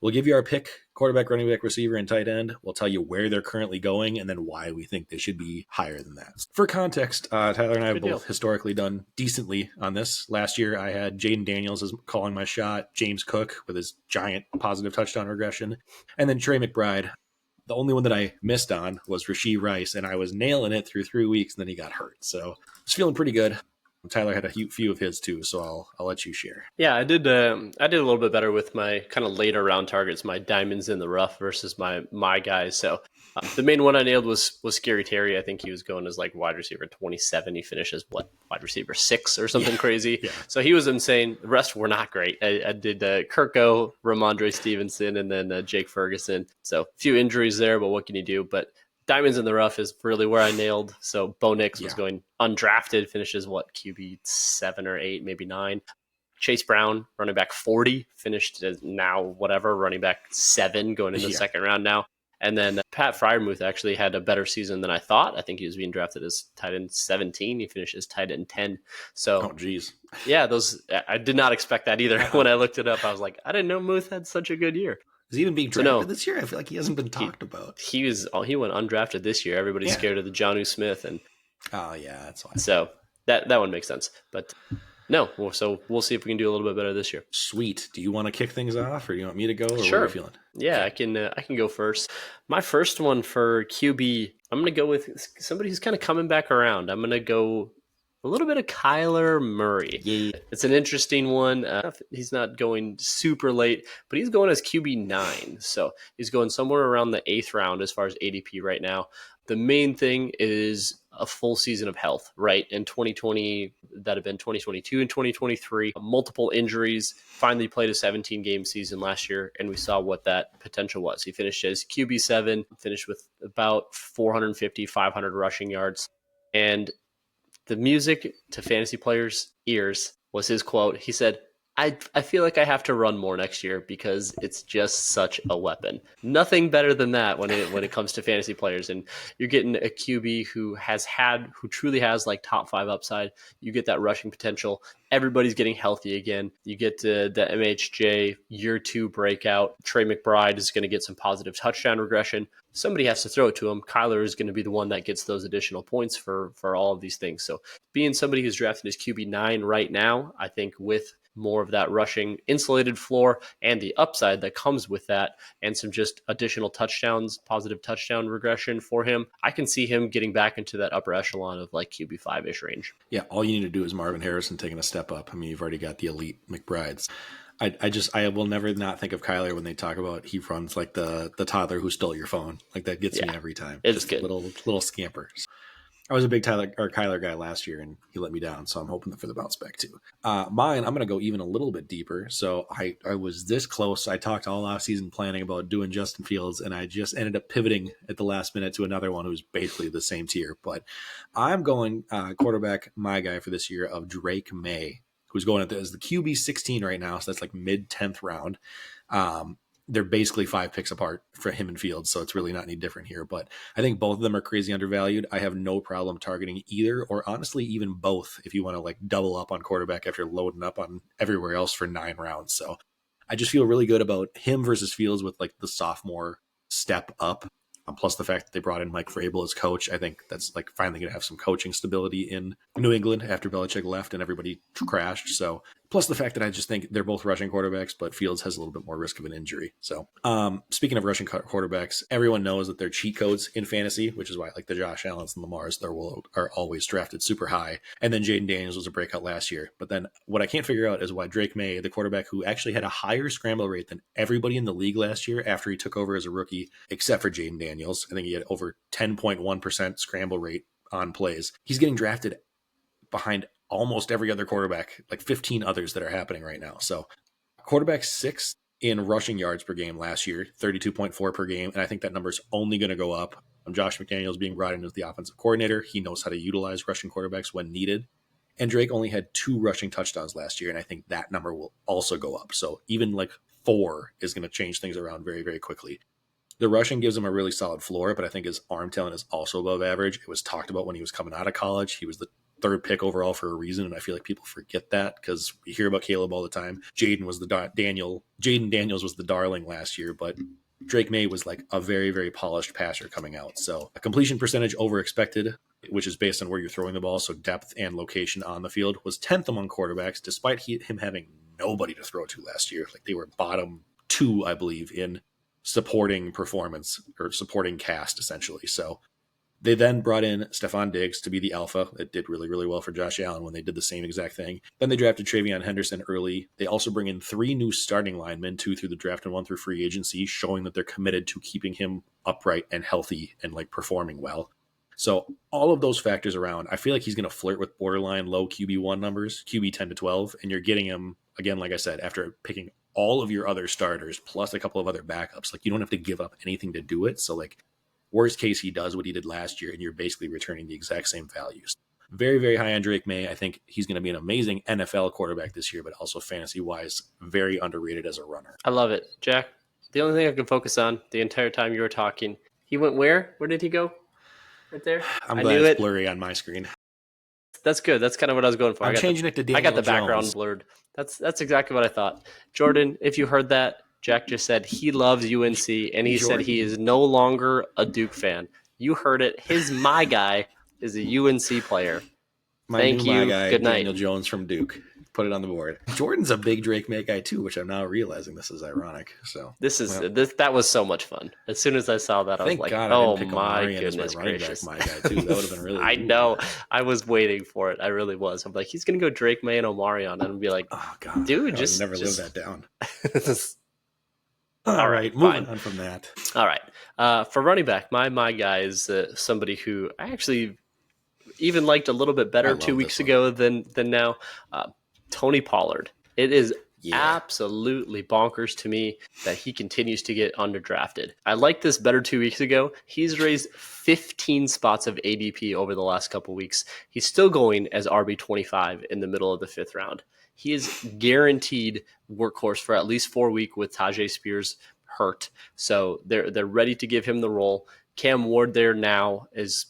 we'll give you our pick: quarterback, running back, receiver, and tight end. We'll tell you where they're currently going and then why we think they should be higher than that. For context, Tyler and I have both historically done decently on this. Last year, I had Jaden Daniels as calling my shot, James Cook with his giant positive touchdown regression, and then Trey McBride. The only one that I missed on was Rashee Rice, and I was nailing it through 3 weeks, and then he got hurt. So I was feeling pretty good. Tyler had a few of his too, so I'll let you share. Yeah, I did a little bit better with my kind of later round targets, my diamonds in the rough versus my guys. So the main one I nailed was Scary Terry. I think he was going as like wide receiver 27. He finishes wide receiver 6 or something crazy. Yeah. So he was insane. The rest were not great. I did Kirko, Ramondre Stevenson, and then Jake Ferguson. So a few injuries there, but what can you do? But diamonds in the rough is really where I nailed. So Bo Nix was going undrafted, finishes QB 7 or 8, maybe 9. Chase Brown, running back 40, finished as now running back 7 going into the second round now. And then Pat Fryermuth actually had a better season than I thought. I think he was being drafted as tight end 17. He finished as tight end 10. So, Oh, geez. yeah, I did not expect that either. When I looked it up, I was like, I didn't know Muth had such a good year. Is he even being drafted this year? I feel like he hasn't been talked about. He went undrafted this year. Everybody's scared of the Jonnu Smith, and oh yeah, that's why. So that one makes sense. But no, so we'll see if we can do a little bit better this year. Sweet. Do you want to kick things off, or do you want me to go? Or Sure. What are you feeling? Yeah, okay. I can go first. My first one for QB, I'm going to go with somebody who's kind of coming back around. I'm going to go a little bit of Kyler Murray. Yeah. It's an interesting one. He's not going super late, but he's going as QB9. So he's going somewhere around the 8th round as far as ADP right now. The main thing is a full season of health, right? In 2020, that had been 2022 and 2023, multiple injuries, finally played a 17-game season last year, and we saw what that potential was. He finished as QB7, finished with about 450, 500 rushing yards. And the music to fantasy players' ears was his quote. He said, I feel like I have to run more next year because it's just such a weapon. Nothing better than that when it comes to fantasy players. And you're getting a QB who truly has like top 5 upside. You get that rushing potential. Everybody's getting healthy again. You get the MHJ year 2 breakout. Trey McBride is going to get some positive touchdown regression. Somebody has to throw it to him. Kyler is going to be the one that gets those additional points for all of these things. So being somebody who's drafted as QB9 right now, I think with more of that rushing insulated floor and the upside that comes with that and some just additional touchdowns, positive touchdown regression for him, I can see him getting back into that upper echelon of like QB5-ish range. Yeah, all you need to do is Marvin Harrison taking a step up. I mean, you've already got the elite McBrides. I will never not think of Kyler when they talk about he runs like the toddler who stole your phone. Like that gets me every time. It's just good. Little scampers. I was a big Kyler guy last year, and he let me down, so I'm hoping for the bounce back too. Mine, I'm going to go even a little bit deeper. So I was this close. I talked all off season planning about doing Justin Fields, and I just ended up pivoting at the last minute to another one who's basically the same tier. But I'm going quarterback, my guy for this year, of Drake May, who's going as the QB 16 right now. So that's like mid 10th round. They're basically 5 picks apart for him and Fields, so it's really not any different here. But I think both of them are crazy undervalued. I have no problem targeting either, or honestly, even both, if you want to like double up on quarterback after loading up on everywhere else for 9 rounds. So I just feel really good about him versus Fields with like the sophomore step up. Plus the fact that they brought in Mike Vrabel as coach. I think that's like finally going to have some coaching stability in New England after Belichick left and everybody crashed. So plus the fact that I just think they're both rushing quarterbacks, but Fields has a little bit more risk of an injury. So speaking of rushing quarterbacks, everyone knows that they're cheat codes in fantasy, which is why like the Josh Allens and Lamars are always drafted super high. And then Jaden Daniels was a breakout last year. But then what I can't figure out is why Drake May, the quarterback who actually had a higher scramble rate than everybody in the league last year after he took over as a rookie, except for Jaden Daniels. I think he had over 10.1% scramble rate on plays. He's getting drafted behind almost every other quarterback, like 15 others that are happening right now. So quarterback 6 in rushing yards per game last year, 32.4 per game. And I think that number is only going to go up. Josh McDaniels being brought in as the offensive coordinator. He knows how to utilize rushing quarterbacks when needed. And Drake only had 2 rushing touchdowns last year. And I think that number will also go up. So even like 4 is going to change things around very, very quickly. The rushing gives him a really solid floor, but I think his arm talent is also above average. It was talked about when he was coming out of college. He was the 3rd pick overall for a reason, and I feel like people forget that because we hear about Caleb all the time. Jaden Daniels was the darling last year, but Drake May was like a very, very polished passer coming out. So a completion percentage over expected, which is based on where you're throwing the ball, so depth and location on the field, was 10th among quarterbacks, despite him having nobody to throw to last year. Like they were bottom 2, I believe, in supporting performance or supporting cast essentially. So they then brought in Stephon Diggs to be the alpha. It did really, really well for Josh Allen when they did the same exact thing. Then they drafted Travion Henderson early. They also bring in 3 new starting linemen, 2 through the draft and 1 through free agency, showing that they're committed to keeping him upright and healthy and like performing well. So all of those factors around, I feel like he's going to flirt with borderline low QB1 numbers, QB 10 to 12, and you're getting him, again, like I said, after picking all of your other starters plus a couple of other backups. Like you don't have to give up anything to do it. So like worst case, he does what he did last year and you're basically returning the exact same values. Very, very high on Drake May. I think he's going to be an amazing NFL quarterback this year, but also fantasy wise, very underrated as a runner. I love it. Jack? The only thing I can focus on the entire time you were talking, he went where? Where did he go? Right there? I'm I glad knew it's it. blurry on my screen. That's good. That's kind of what I was going for. I'm changing it to Daniel I got the background Jones. blurred. That's exactly what I thought. Jordan, if you heard that, Jack just said he loves UNC, and he said he is no longer a Duke fan. You heard it. His my guy is a UNC player. Thank you. My guy, Good night. Daniel Jones from Duke. Put it on the board. Jordan's a big Drake May guy too, which I'm now realizing this is ironic. So that was so much fun. As soon as I saw that, I was like, God, "Oh I didn't pick my Omarion as goodness my running gracious!" back, my guy too. That would have been really. I know. I was waiting for it. I really was. I'm like, he's gonna go Drake May and Omarion, and I'd be like, "Oh God, dude, just never live that down." All right, moving on from that. All right, for running back, my guy is somebody who I actually even liked a little bit better 2 weeks ago than now. Tony Pollard. It is absolutely bonkers to me that he continues to get underdrafted. I liked this better 2 weeks ago. He's raised 15 spots of ADP over the last couple weeks. He's still going as RB25 in the middle of the 5th round. He is guaranteed workhorse for at least 4 weeks with Tajay Spears hurt. So they're ready to give him the role. Cam Ward there now is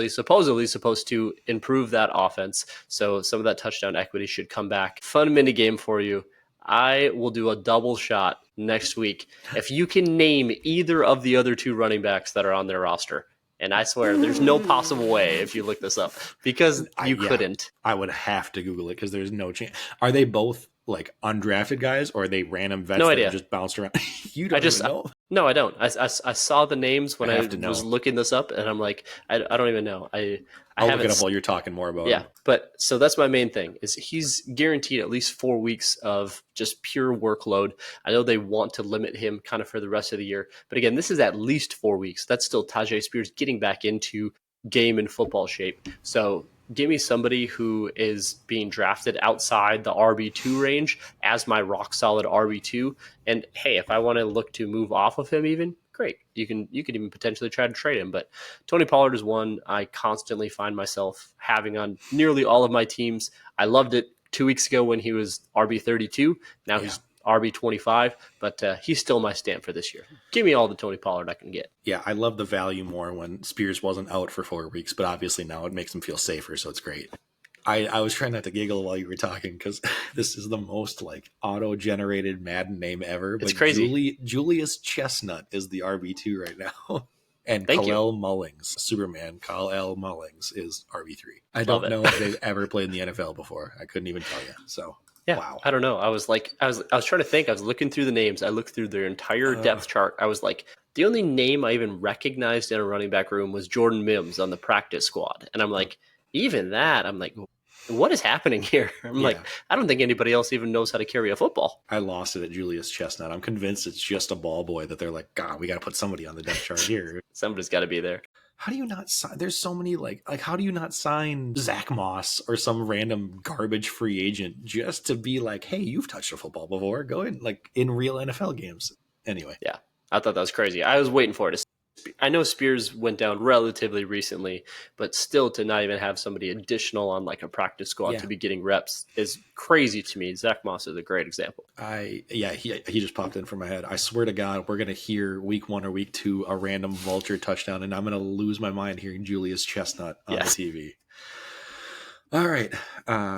supposedly supposed to improve that offense. So some of that touchdown equity should come back. Fun mini game for you. I will do a double shot next week if you can name either of the other 2 running backs that are on their roster. And I swear there's no possible way if you look this up because you couldn't. I would have to Google it because there's no chance. Are they both like undrafted guys or are they random vets that just bounced around? You don't even know? No, I don't. I saw the names when I was looking this up, and I'm like, I don't even know. I'll look it up while you're talking more about him. But so that's my main thing is he's guaranteed at least 4 weeks of just pure workload. I know they want to limit him kind of for the rest of the year, but again, this is at least 4 weeks. That's still Tajay Spears getting back into game and football shape. So give me somebody who is being drafted outside the RB2 range as my rock solid RB2. And hey, if I want to look to move off of him even, great. You could even potentially try to trade him. But Tony Pollard is one I constantly find myself having on nearly all of my teams. I loved it 2 weeks ago when he was RB32. Now he's RB25, but he's still my stamp for this year. Give me all the Tony Pollard I can get. Yeah, I love the value more when Spears wasn't out for 4 weeks, but obviously now it makes him feel safer, so it's great. I was trying not to giggle while you were talking because this is the most like auto-generated Madden name ever. But it's crazy. Julius Chestnut is the RB2 right now. And Khalil Mullings, Superman, Khalil Mullings is RB3. I don't know if they've ever played in the NFL before. I couldn't even tell you. So yeah, wow. I don't know. I was trying to think. I was looking through the names. I looked through their entire depth chart. I was like, the only name I even recognized in a running back room was Jordan Mims on the practice squad. And I'm like, even that, I'm like, what is happening here? I'm like, I don't think anybody else even knows how to carry a football. I lost it at Julius Chestnut. I'm convinced it's just a ball boy that they're like, God, we got to put somebody on the depth chart here. Somebody's got to be there. How do you not sign? There's so many like how do you not sign Zach Moss or some random garbage free agent just to be like, hey, you've touched a football before. Go in like in real NFL games. Anyway. Yeah, I thought that was crazy. I was waiting for it. I know Spears went down relatively recently, but still to not even have somebody additional on like a practice squad to be getting reps is crazy to me. Zach Moss is a great example. He just popped in from my head. I swear to God, we're going to hear week 1 or week 2 a random vulture touchdown, and I'm going to lose my mind hearing Julius Chestnut on the TV. All right,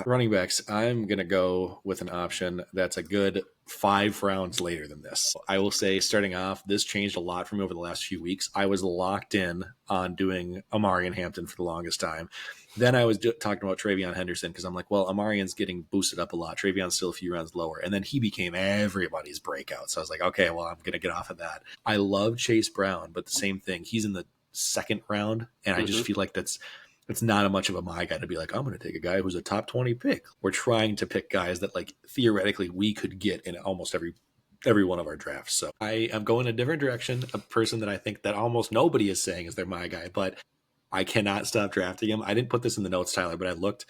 running backs. I'm going to go with an option that's a good 5 rounds later than this. I will say, starting off, this changed a lot for me over the last few weeks. I was locked in on doing Amari and Hampton for the longest time. Then I was talking about Travion Henderson because I'm like, well, Amarian's getting boosted up a lot. Travion's still a few rounds lower. And then he became everybody's breakout. So I was like, okay, well, I'm going to get off of that. I love Chase Brown, but the same thing. He's in the 2nd round, and I just feel like it's not much of a my guy to be like, I'm going to take a guy who's a top 20 pick. We're trying to pick guys that like theoretically we could get in almost every one of our drafts. So I am going a different direction, a person that I think that almost nobody is saying is their my guy, but I cannot stop drafting him. I didn't put this in the notes, Tyler, but I looked.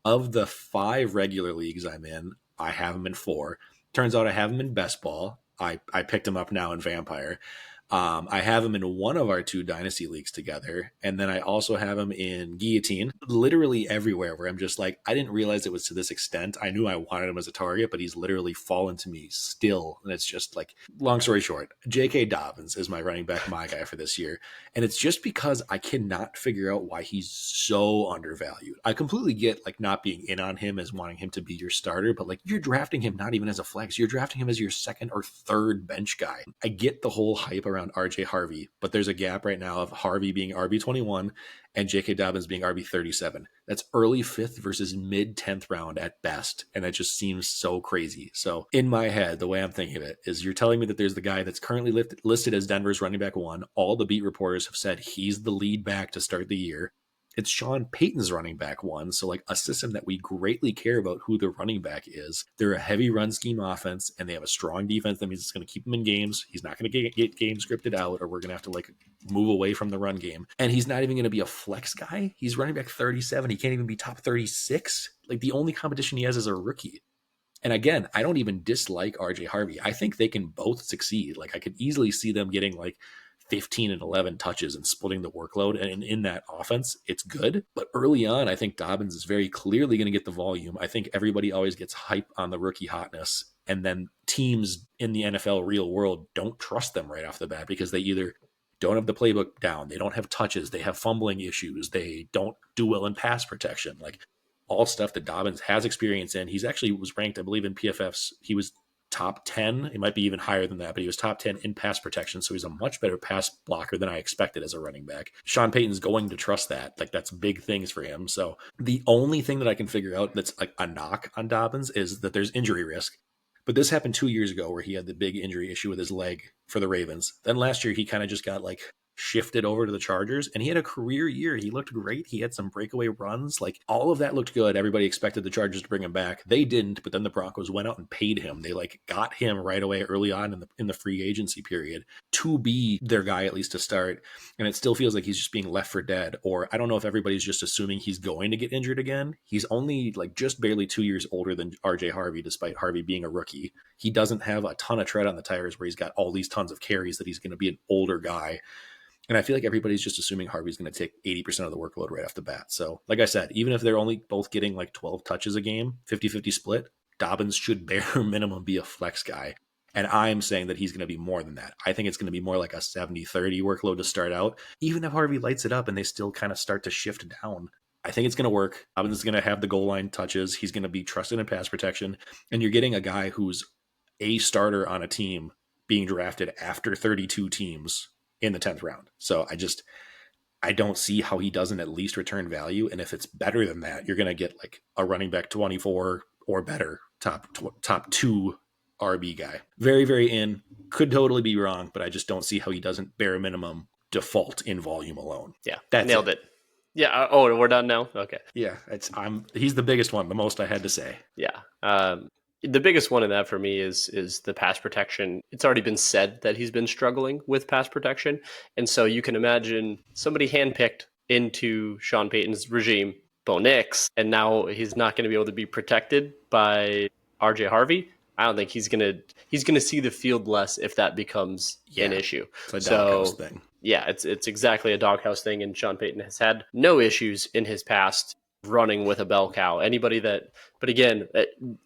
Of the 5 regular leagues I'm in, I have him in 4. Turns out I have him in best ball. I picked him up now in Vampire. I have him in one of our 2 dynasty leagues together. And then I also have him in guillotine, literally everywhere, where I'm just like, I didn't realize it was to this extent. I knew I wanted him as a target, but he's literally fallen to me still. And it's just like, long story short, J.K. Dobbins is my running back, my guy for this year. And it's just because I cannot figure out why he's so undervalued. I completely get like not being in on him as wanting him to be your starter, but like you're drafting him not even as a flex. You're drafting him as your second or third bench guy. I get the whole hype around RJ Harvey, but there's a gap right now of Harvey being RB21 and J.K. Dobbins being RB37. That's early 5th versus mid 10th round at best. And that just seems so crazy. So in my head, the way I'm thinking of it is you're telling me that there's the guy that's currently listed as Denver's running back 1. All the beat reporters have said he's the lead back to start the year. It's Sean Payton's running back 1. So like a system that we greatly care about who the running back is. They're a heavy run scheme offense and they have a strong defense. That means it's going to keep him in games. He's not going to get games scripted out, or we're going to have to like move away from the run game. And he's not even going to be a flex guy. He's running back 37. He can't even be top 36. Like the only competition he has is a rookie. And again, I don't even dislike RJ Harvey. I think they can both succeed. Like I could easily see them getting like 15 and 11 touches and splitting the workload. And in that offense, it's good. But early on, I think Dobbins is very clearly going to get the volume. I think everybody always gets hype on the rookie hotness. And then teams in the NFL real world don't trust them right off the bat because they either don't have the playbook down, they don't have touches, they have fumbling issues, they don't do well in pass protection. Like all stuff that Dobbins has experience in. He's actually was ranked, I believe, in PFF's. He was top 10. It might be even higher than that, but he was top 10 in pass protection. So he's a much better pass blocker than I expected as a running back. Sean Payton's going to trust that. Like that's big things for him. So the only thing that I can figure out that's like a knock on Dobbins is that there's injury risk. But this happened 2 years ago where he had the big injury issue with his leg for the Ravens. Then last year he kind of just got like shifted over to the Chargers and he had a career year. He looked great. He had some breakaway runs. Like all of that looked good. Everybody expected the Chargers to bring him back. They didn't, but then the Broncos went out and paid him. They like got him right away early on in the free agency period to be their guy, at least to start. And it still feels like he's just being left for dead. Or I don't know if everybody's just assuming he's going to get injured again. He's only like just barely 2 years older than RJ Harvey, despite Harvey being a rookie. He doesn't have a ton of tread on the tires where he's got all these tons of carries that he's going to be an older guy. And I feel like everybody's just assuming Harvey's going to take 80% of the workload right off the bat. So like I said, even if they're only both getting like 12 touches a game, 50-50 split, Dobbins should bare minimum be a flex guy. And I'm saying that he's going to be more than that. I think it's going to be more like a 70-30 workload to start out. Even if Harvey lights it up and they still kind of start to shift down, I think it's going to work. Dobbins is going to have the goal line touches. He's going to be trusted in pass protection. And you're getting a guy who's a starter on a team being drafted after 32 teams in the 10th round. So I don't see how he doesn't at least return value. And if it's better than that, you're going to get like a running back 24 or better top 2 RB guy. Very, very in. Could totally be wrong, but I just don't see how he doesn't bare minimum default in volume alone. Yeah, that's nailed it. Yeah. Oh, we're done now. Okay. Yeah, he's the biggest one, the most I had to say. Yeah. The biggest one in that for me is the pass protection. It's already been said that he's been struggling with pass protection. And so you can imagine somebody handpicked into Sean Payton's regime, Bo Nix, and now he's not going to be able to be protected by RJ Harvey. I don't think he's going to see the field less if that becomes an issue. It's a doghouse thing. Yeah, it's exactly a doghouse thing. And Sean Payton has had no issues in his past running with a bell cow. But again,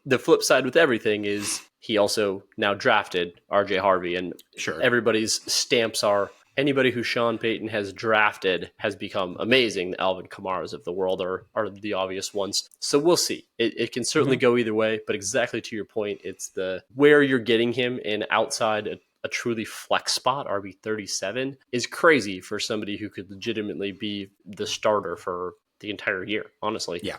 the flip side with everything is he also now drafted RJ Harvey, and sure, everybody's stamps are anybody who Sean Payton has drafted has become amazing. The Alvin Kamaras of the world are the obvious ones. So we'll see. It can certainly go either way, but exactly to your point, it's the where you're getting him in outside a truly flex spot. RB37 is crazy for somebody who could legitimately be the starter for the entire year, honestly. Yeah.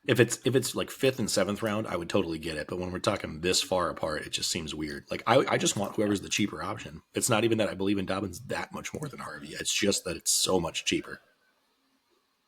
If it's like 5th and 7th round, I would totally get it. But when we're talking this far apart, it just seems weird. Like I just want whoever's the cheaper option. It's not even that I believe in Dobbins that much more than Harvey. It's just that it's so much cheaper.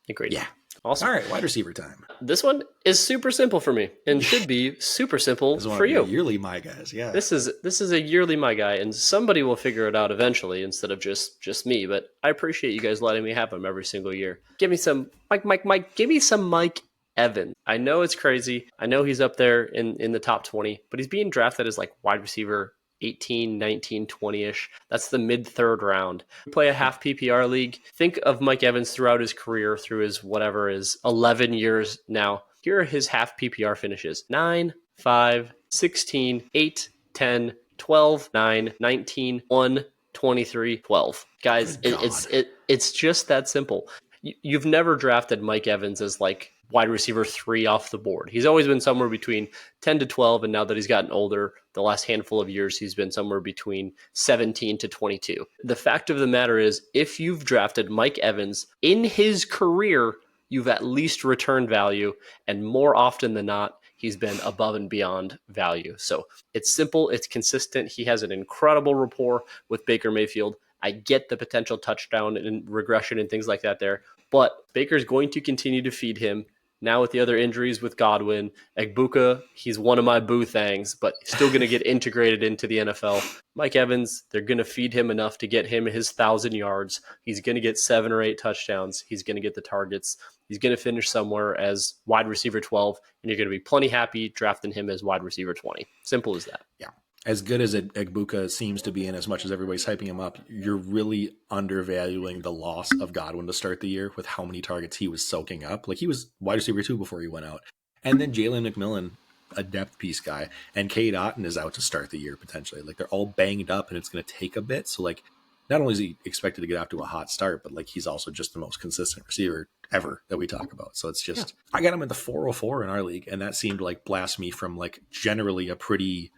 Agreed. Yeah. Awesome. All right, wide receiver time. This one is super simple for me and should be super simple for you. Yearly my guys, yeah. This is a yearly my guy, and somebody will figure it out eventually instead of just me. But I appreciate you guys letting me have him every single year. Give me some Mike. Give me some Mike Evans. I know it's crazy. I know he's up there in the top 20, but he's being drafted as like wide receiver 18, 19, 20-ish. That's the mid-third round. Play a half PPR league. Think of Mike Evans throughout his career, through his whatever is 11 years now. Here are his half PPR finishes: 9, 5, 16, 8, 10, 12, 9, 19, 1, 23, 12. Guys, it's just that simple. You've never drafted Mike Evans as like wide receiver 3 off the board. He's always been somewhere between 10 to 12, and now that he's gotten older, the last handful of years, he's been somewhere between 17 to 22. The fact of the matter is, if you've drafted Mike Evans in his career, you've at least returned value, and more often than not, he's been above and beyond value. So it's simple, it's consistent. He has an incredible rapport with Baker Mayfield. I get the potential touchdown and regression and things like that there, but Baker's going to continue to feed him. Now with the other injuries with Godwin, Egbuka, he's one of my boo thangs, but still going to get integrated into the NFL. Mike Evans, they're going to feed him enough to get him his 1,000 yards. He's going to get 7 or 8 touchdowns. He's going to get the targets. He's going to finish somewhere as wide receiver 12, and you're going to be plenty happy drafting him as wide receiver 20. Simple as that. Yeah. As good as Egbuka seems to be, and as much as everybody's hyping him up, you're really undervaluing the loss of Godwin to start the year with how many targets he was soaking up. Like, he was wide receiver 2 before he went out. And then Jalen McMillan, a depth piece guy, and Cade Otton is out to start the year potentially. Like, they're all banged up, and it's going to take a bit. So, like, not only is he expected to get off to a hot start, but, like, he's also just the most consistent receiver ever that we talk about. So it's just, I got him at the 404 in our league, and that seemed like blasphemy from, like, generally a pretty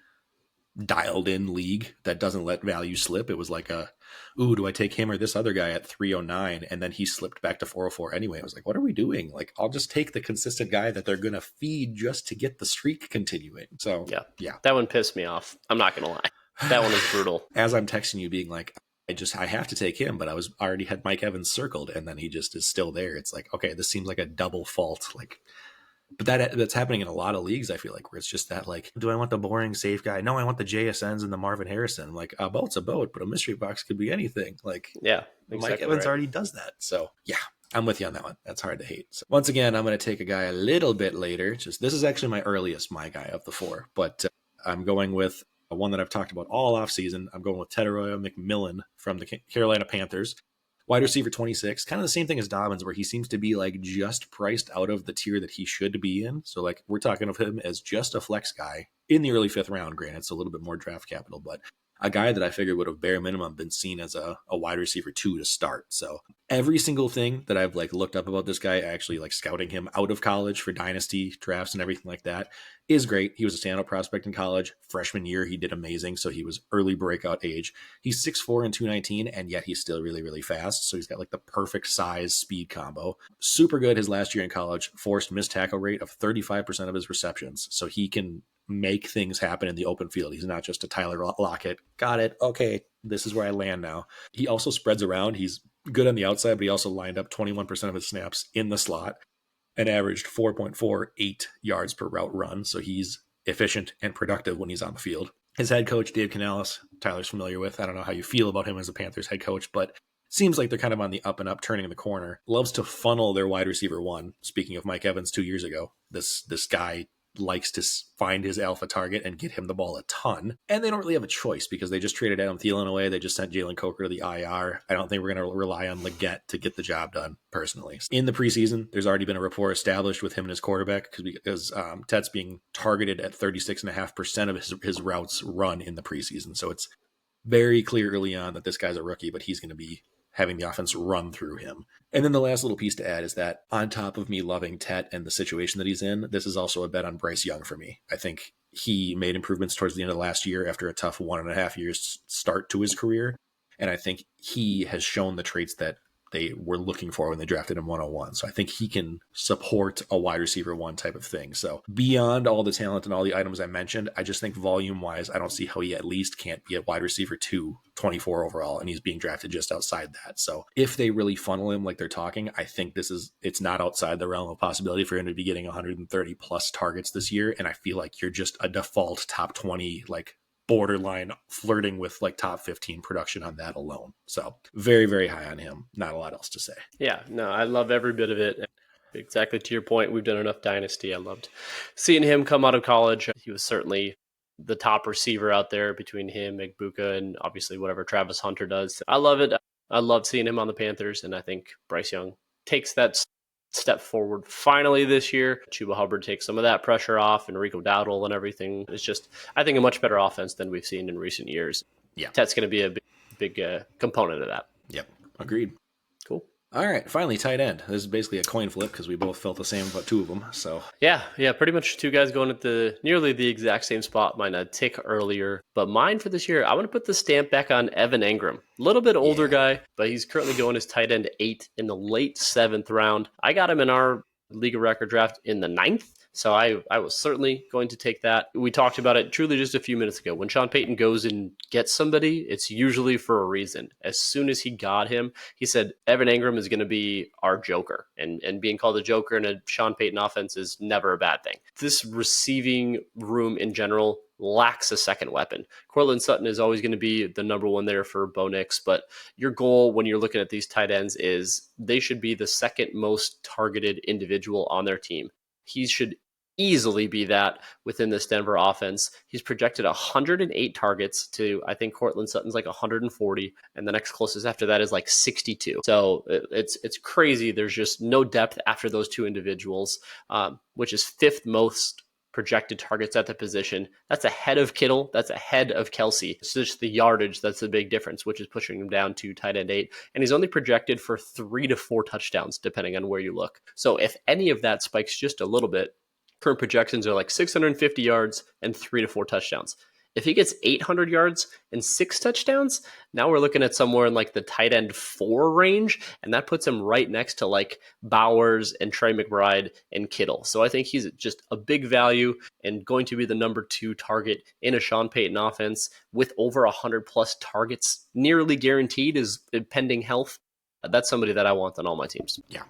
dialed in league that doesn't let value slip. It was like do I take him or this other guy at 309? And then he slipped back to 404 anyway. I was like, what are we doing? Like, I'll just take the consistent guy that they're going to feed just to get the streak continuing. So yeah, that one pissed me off. I'm not going to lie. That one is brutal. As I'm texting you being like, I have to take him, but I already had Mike Evans circled, and then he just is still there. It's like, okay, this seems like a double fault. Like, but that's happening in a lot of leagues, I feel like, where it's just that, like, do I want the boring safe guy? No, I want the JSNs and the Marvin Harrison. Like, a boat's a boat, but a mystery box could be anything. Like, yeah, exactly Mike Evans already does that. So yeah, I'm with you on that one. That's hard to hate. So once again, I'm going to take a guy a little bit later. This is actually my earliest my guy of the 4, but I'm going with one that I've talked about all off season. I'm going with Teteroya McMillan from the Carolina Panthers. Wide receiver 26, kind of the same thing as Dobbins, where he seems to be like just priced out of the tier that he should be in. So like, we're talking of him as just a flex guy in the early 5th round. Granted, it's a little bit more draft capital, but a guy that I figured would have bare minimum been seen as a wide receiver 2 to start. So every single thing that I've like looked up about this guy, actually like scouting him out of college for dynasty drafts and everything like that, is great. He was a standout prospect in college. Freshman year, he did amazing. So he was early breakout age. He's 6'4" and 219, and yet he's still really, really fast. So he's got like the perfect size speed combo. Super good his last year in college. Forced missed tackle rate of 35% of his receptions. So he can make things happen in the open field. He's not just a Tyler Lockett. Got it. Okay, this is where I land now. He also spreads around. He's good on the outside, but he also lined up 21% of his snaps in the slot and averaged 4.48 yards per route run. So he's efficient and productive when he's on the field. His head coach, Dave Canales, Tyler's familiar with. I don't know how you feel about him as a Panthers head coach, but seems like they're kind of on the up and up, turning the corner. Loves to funnel their wide receiver 1. Speaking of Mike Evans 2 years ago, this guy likes to find his alpha target and get him the ball a ton. And they don't really have a choice because they just traded Adam Thielen away. They just sent Jalen Coker to the IR. I don't think we're going to rely on Leggett to get the job done, personally. In the preseason, there's already been a rapport established with him and his quarterback because Tet's being targeted at 36.5% of his routes run in the preseason. So it's very clear early on that this guy's a rookie, but he's going to be having the offense run through him. And then the last little piece to add is that on top of me loving Tet and the situation that he's in, this is also a bet on Bryce Young for me. I think he made improvements towards the end of last year after a tough 1.5 years start to his career. And I think he has shown the traits that they were looking for when they drafted him 101. So I think he can support a wide receiver 1 type of thing. So beyond all the talent and all the items I mentioned, I just think volume wise, I don't see how he at least can't be a wide receiver 2, 24 overall, and he's being drafted just outside that. So if they really funnel him like they're talking, I think it's not outside the realm of possibility for him to be getting 130 plus targets this year. And I feel like you're just a default top 20, like borderline flirting with like top 15 production on that alone. So very, very high on him. Not a lot else to say. Yeah, no, I love every bit of it. Exactly to your point, we've done enough dynasty. I loved seeing him come out of college. He was certainly the top receiver out there between him, Igbuka, and obviously whatever Travis Hunter does. I love it. I love seeing him on the Panthers, and I think Bryce Young takes that step forward finally this year. Chuba Hubbard takes some of that pressure off, and Rico Dowdle and everything. It's just, I think, a much better offense than we've seen in recent years. Yeah. That's going to be a big component of that. Yep. Agreed. Cool. All right, finally, tight end. This is basically a coin flip because we both felt the same about two of them. So yeah, pretty much two guys going at nearly the exact same spot. Mine a tick earlier, but mine for this year, I want to put the stamp back on Evan Engram. A little bit older guy, but he's currently going as tight end 8 in the late 7th round. I got him in our League of Record draft in the 9th. So I was certainly going to take that. We talked about it truly just a few minutes ago. When Sean Payton goes and gets somebody, it's usually for a reason. As soon as he got him, he said, Evan Engram is going to be our joker. And being called a joker in a Sean Payton offense is never a bad thing. This receiving room in general lacks a second weapon. Courtland Sutton is always going to be the number one there for Bo Nix, but your goal when you're looking at these tight ends is they should be the second most targeted individual on their team. He should easily be that within this Denver offense. He's projected 108 targets to, I think Courtland Sutton's like 140, and the next closest after that is like 62. So it's crazy. There's just no depth after those two individuals, which is 5th most projected targets at the position. That's ahead of Kittle. That's ahead of Kelsey. It's just the yardage that's the big difference, which is pushing him down to tight end 8. And he's only projected for 3 to 4 touchdowns, depending on where you look. So if any of that spikes just a little bit, current projections are like 650 yards and 3 to 4 touchdowns. If he gets 800 yards and 6 touchdowns, now we're looking at somewhere in like the tight end 4 range, and that puts him right next to like Bowers and Trey McBride and Kittle. So I think he's just a big value and going to be the number 2 target in a Sean Payton offense with over 100 plus targets nearly guaranteed is pending health. That's somebody that I want on all my teams. Yeah.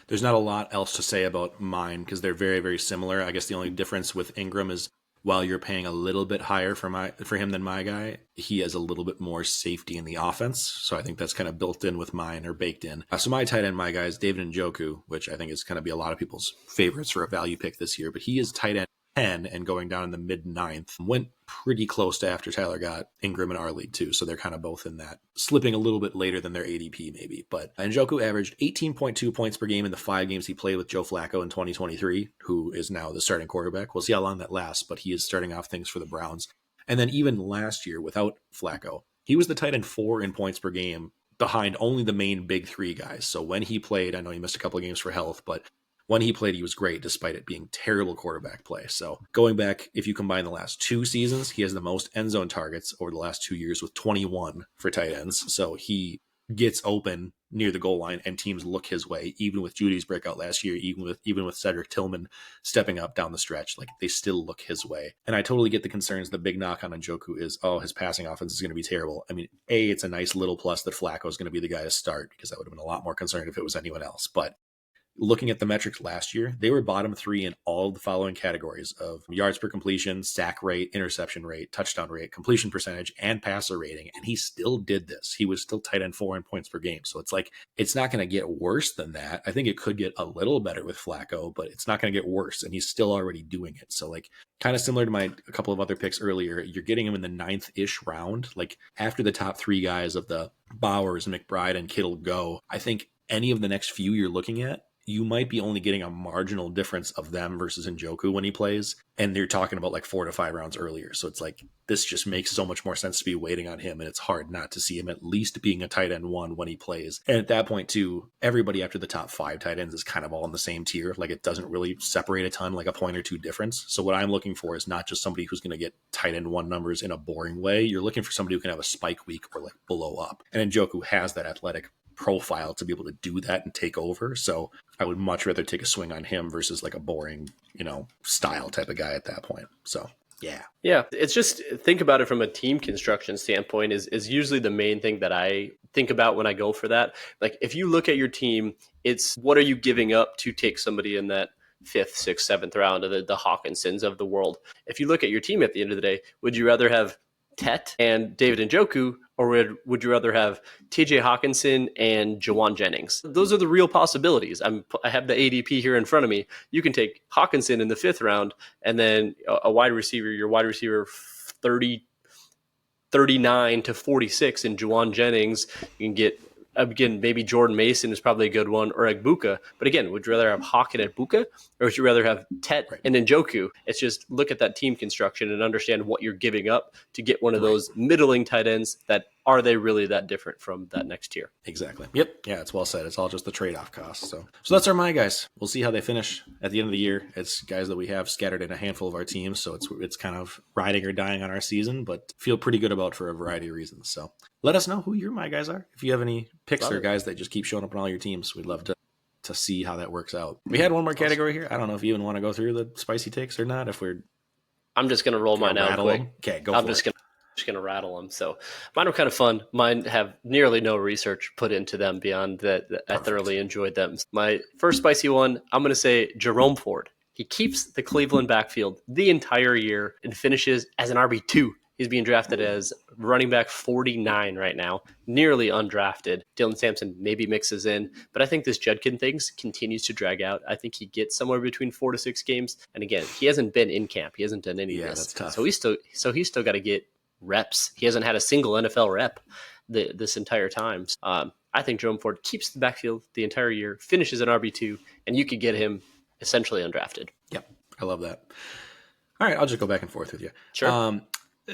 There's not a lot else to say about mine because they're very, very similar. I guess the only difference with Ingram is while you're paying a little bit higher for him than my guy, he has a little bit more safety in the offense. So I think that's kind of built in with mine or baked in. So my tight end, my guy is David Njoku, which I think is going to be a lot of people's favorites for a value pick this year. But he is tight end 10 and going down in the mid 9th. Went pretty close to after Tyler got Ingram in our league too. So they're kind of both in that, slipping a little bit later than their ADP maybe. But Njoku averaged 18.2 points per game in the 5 games he played with Joe Flacco in 2023, who is now the starting quarterback. We'll see how long that lasts, but he is starting off things for the Browns. And then even last year without Flacco, he was the tight end 4 in points per game behind only the main big 3 guys. So when he played, I know he missed a couple of games for health, but when he played, he was great despite it being terrible quarterback play. So going back, if you combine the last 2 seasons, he has the most end zone targets over the last 2 years with 21 for tight ends. So he gets open near the goal line and teams look his way, even with Judy's breakout last year, even with Cedric Tillman stepping up down the stretch, like they still look his way. And I totally get the concerns. The big knock on Njoku is, his passing offense is going to be terrible. I mean, it's a nice little plus that Flacco is going to be the guy to start because I would have been a lot more concerned if it was anyone else. But looking at the metrics last year, they were bottom 3 in all of the following categories of yards per completion, sack rate, interception rate, touchdown rate, completion percentage, and passer rating. And he still did this. He was still tight end 4 in points per game. So it's like, it's not going to get worse than that. I think it could get a little better with Flacco, but it's not going to get worse. And he's still already doing it. So like kind of similar to a couple of other picks earlier, you're getting him in the 9th-ish round. Like after the top 3 guys of the Bowers, McBride, and Kittle go, I think any of the next few you're looking at, you might be only getting a marginal difference of them versus Njoku when he plays. And they're talking about like 4 to 5 rounds earlier. So it's like, this just makes so much more sense to be waiting on him. And it's hard not to see him at least being a tight end 1 when he plays. And at that point too, everybody after the top 5 tight ends is kind of all in the same tier. Like it doesn't really separate a ton, like a point or 2 difference. So what I'm looking for is not just somebody who's going to get tight end 1 numbers in a boring way. You're looking for somebody who can have a spike week or like blow up. And Njoku has that athletic profile to be able to do that and take over. So I would much rather take a swing on him versus like a boring, style type of guy at that point. So yeah, it's just, think about it from a team construction standpoint is usually the main thing that I think about when I go for that. Like if you look at your team, it's what are you giving up to take somebody in that 5th, 6th, 7th round of the Hawkinsons of the world. If you look at your team at the end of the day, would you rather have Tet and David Njoku, or would you rather have TJ Hawkinson and Jawan Jennings? Those are the real possibilities. I have the ADP here in front of me. You can take Hawkinson in the 5th round, and then a wide receiver, your wide receiver 39 to 46 in Jawan Jennings. You can get, again, maybe Jordan Mason is probably a good one, or Egbuka. But again, would you rather have Hawk and Egbuka, or would you rather have Tet and Njoku? It's just look at that team construction and understand what you're giving up to get one of those middling tight ends that are they really that different from that next tier? Exactly. Yep. Yeah, it's well said. It's all just the trade-off cost. So that's our my guys. We'll see how they finish at the end of the year. It's guys that we have scattered in a handful of our teams, so it's kind of riding or dying on our season, but feel pretty good about for a variety of reasons. So let us know who your my guys are. If you have any picks or guys that just keep showing up on all your teams, we'd love to see how that works out. We had one more category here. I don't know if you even want to go through the spicy takes or not. I'm just going to roll mine out quick. Okay, go I'm for just it. going to rattle them. So mine are kind of fun. Mine have nearly no research put into them beyond that. I thoroughly enjoyed them. My first spicy one, I'm going to say Jerome Ford. He keeps the Cleveland backfield the entire year and finishes as an RB2. He's being drafted as running back 49 right now, nearly undrafted. Dylan Sampson maybe mixes in, but I think this Judkin thing continues to drag out. I think he gets somewhere between 4 to 6 games. And again, he hasn't been in camp. He hasn't done any of this. That's tough. So he's still got to get reps. He hasn't had a single NFL rep this entire time. I think Jerome Ford keeps the backfield the entire year, finishes an RB2, and you could get him essentially undrafted. Yep, I love that. All right, I'll just go back and forth with you. Sure.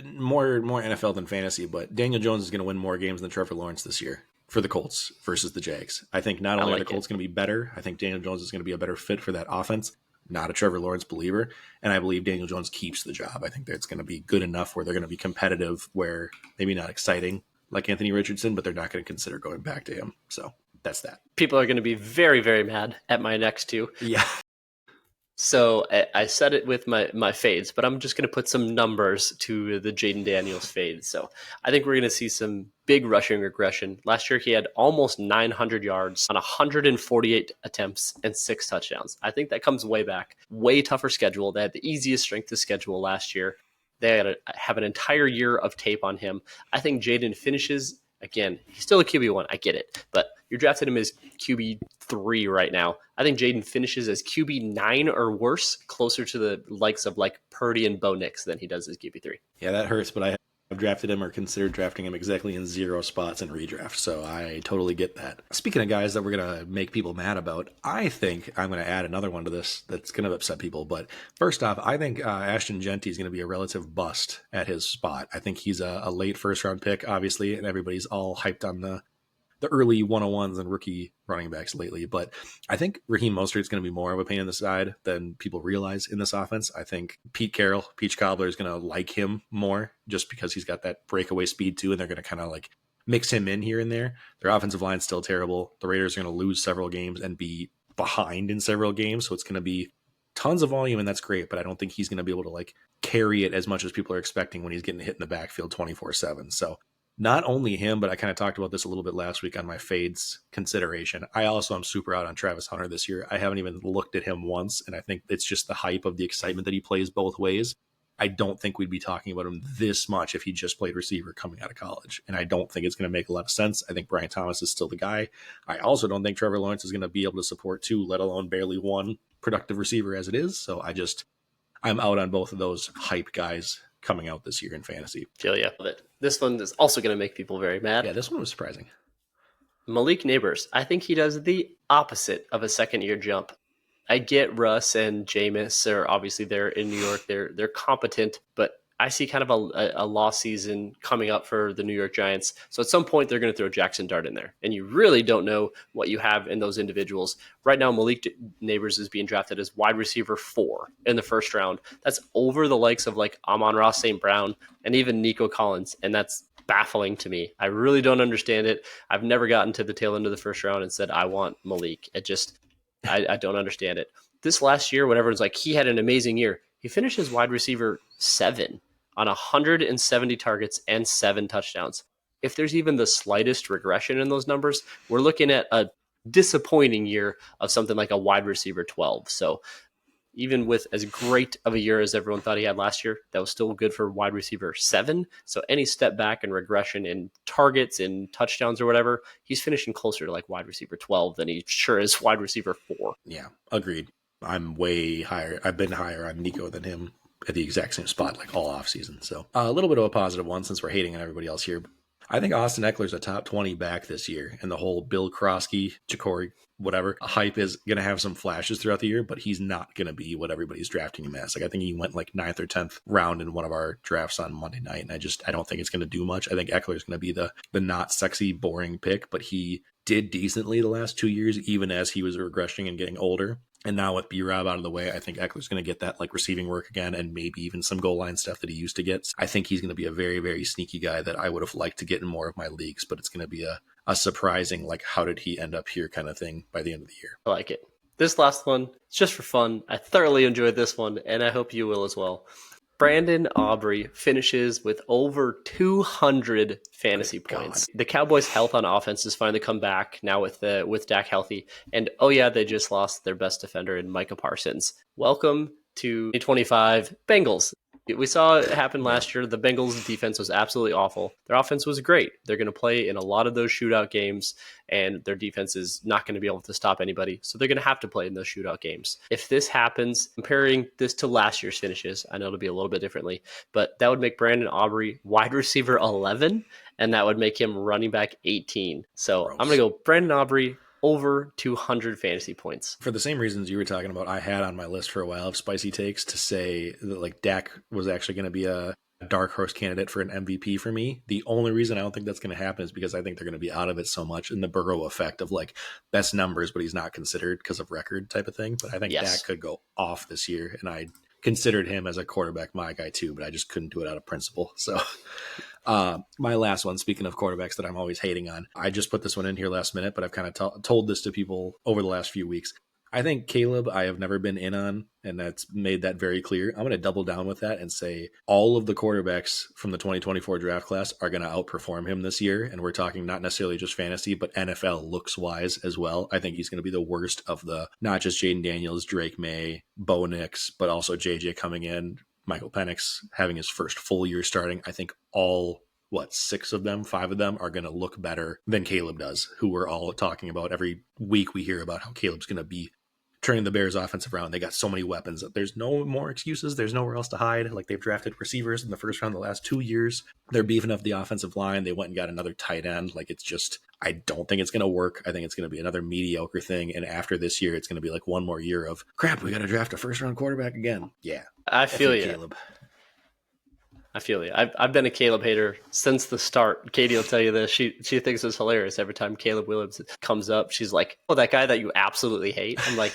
More NFL than fantasy, but Daniel Jones is going to win more games than Trevor Lawrence this year for the Colts versus the Jags. I think not only are the Colts going to be better, I think Daniel Jones is going to be a better fit for that offense. Not a Trevor Lawrence believer, and I believe Daniel Jones keeps the job. I think that it's going to be good enough where they're going to be competitive, where maybe not exciting like Anthony Richardson, but they're not going to consider going back to him. So that's that. People are going to be very, very mad at my next two. Yeah. So I said it with my fades, but I'm just going to put some numbers to the Jaden Daniels fades. So I think we're going to see some big rushing regression. Last year, he had almost 900 yards on 148 attempts and 6 touchdowns. I think that comes way back. Way tougher schedule. They had the easiest strength of schedule last year. They have an entire year of tape on him. I think Jaden finishes, again, he's still a QB1. I get it. But you're drafting him as QB3 right now. I think Jaden finishes as QB9 or worse, closer to the likes of like Purdy and Bo Nix than he does as QB3. Yeah, that hurts, but I have drafted him or considered drafting him exactly in 0 spots in redraft, so I totally get that. Speaking of guys that we're going to make people mad about, I think I'm going to add another one to this that's going to upset people. But first off, I think Ashton Genty is going to be a relative bust at his spot. I think he's a late first-round pick, obviously, and everybody's all hyped on the early 101s and rookie running backs lately. But I think Raheem Mostert is going to be more of a pain in the side than people realize in this offense. I think Pete Carroll, Peach Cobbler, is going to like him more just because he's got that breakaway speed too, and they're going to kind of like mix him in here and there. Their offensive line's still terrible. The Raiders are going to lose several games and be behind in several games, so it's going to be tons of volume, and that's great, but I don't think he's going to be able to like carry it as much as people are expecting when he's getting hit in the backfield 24/7. So not only him, but I kind of talked about this a little bit last week on my fades consideration. I also am super out on Travis Hunter this year. I haven't even looked at him once, and I think it's just the hype of the excitement that he plays both ways. I don't think we'd be talking about him this much if he just played receiver coming out of college, and I don't think it's going to make a lot of sense. I think Brian Thomas is still the guy. I also don't think Trevor Lawrence is going to be able to support 2, let alone barely 1 productive receiver as it is, so I'm out on both of those hype guys coming out this year in fantasy. Feel ya. This one is also going to make people very mad. Yeah, this one was surprising. Malik Neighbors. I think he does the opposite of a second-year jump. I get Russ and Jameis are obviously they're in New York. They're competent, but I see kind of a lost season coming up for the New York Giants. So at some point, they're going to throw Jackson Dart in there. And you really don't know what you have in those individuals. Right now, Malik Neighbors is being drafted as wide receiver 4 in the first round. That's over the likes of like Amon-Ra St. Brown and even Nico Collins. And that's baffling to me. I really don't understand it. I've never gotten to the tail end of the first round and said, I want Malik. I don't understand it. This last year, when everyone's like, he had an amazing year, he finished as wide receiver 7 on 170 targets and 7 touchdowns. If there's even the slightest regression in those numbers, we're looking at a disappointing year of something like a wide receiver 12. So even with as great of a year as everyone thought he had last year, that was still good for wide receiver 7. So any step back and regression in targets and touchdowns or whatever, he's finishing closer to like wide receiver 12 than he sure is wide receiver 4. Yeah, agreed. I'm way higher. I've been higher on Nico than him at the exact same spot like all offseason. So a little bit of a positive one since we're hating on everybody else here. I think Austin Eckler's a top 20 back this year, and the whole Bill Krosky, Jacory, whatever hype is going to have some flashes throughout the year, but he's not going to be what everybody's drafting him as. Like, I think he went like 9th or 10th round in one of our drafts on Monday night, and I don't think it's going to do much. I think Eckler's going to be the not sexy, boring pick, but he did decently the last 2 years, even as he was regressing and getting older. And now with B-Rob out of the way, I think Eckler's going to get that like receiving work again, and maybe even some goal line stuff that he used to get. I think he's going to be a very, very sneaky guy that I would have liked to get in more of my leagues, but it's going to be a surprising, like, how did he end up here kind of thing by the end of the year. I like it. This last one, it's just for fun. I thoroughly enjoyed this one, and I hope you will as well. Brandon Aubrey finishes with over 200 fantasy points. The Cowboys' health on offense has finally come back now with Dak healthy. And oh yeah, they just lost their best defender in Micah Parsons. Welcome to 2025 Bengals. We saw it happen last year. The Bengals' defense was absolutely awful. Their offense was great. They're going to play in a lot of those shootout games, and their defense is not going to be able to stop anybody. So they're going to have to play in those shootout games. If this happens, comparing this to last year's finishes, I know it'll be a little bit differently, but that would make Brandon Aubrey wide receiver 11, and that would make him running back 18. So Gross. I'm going to go Brandon Aubrey over 200 fantasy points. For the same reasons you were talking about, I had on my list for a while of spicy takes to say that like Dak was actually going to be a dark horse candidate for an MVP for me. The only reason I don't think that's going to happen is because I think they're going to be out of it so much in the Burrow effect of like best numbers, but he's not considered because of record type of thing. But I think Dak could go off this year, and I considered him as a quarterback my guy too, but I just couldn't do it out of principle. So my last one, speaking of quarterbacks that I'm always hating on, I just put this one in here last minute, but I've kind of told this to people over the last few weeks. I think Caleb, I have never been in on, and that's made that very clear. I'm going to double down with that and say all of the quarterbacks from the 2024 draft class are going to outperform him this year. And we're talking not necessarily just fantasy, but NFL looks wise as well. I think he's going to be the worst of the, not just Jaden Daniels, Drake May, Bo Nix, but also JJ coming in, Michael Penix having his first full year starting. I think all 5 of them are going to look better than Caleb does, who we're all talking about. Every week we hear about how Caleb's going to be turning the Bears offensive around. They got so many weapons. There's no more excuses. There's nowhere else to hide. Like, they've drafted receivers in the first round the last 2 years. They're beefing up the offensive line. They went and got another tight end. Like, it's just, I don't think it's going to work. I think it's going to be another mediocre thing. And after this year, it's going to be like one more year of crap. We got to draft a first round quarterback again. Yeah. I feel you. Caleb. I feel you. I've been a Caleb hater since the start. Katie will tell you this. She thinks it's hilarious every time Caleb Williams comes up. She's like, "Oh, that guy that you absolutely hate." I'm like,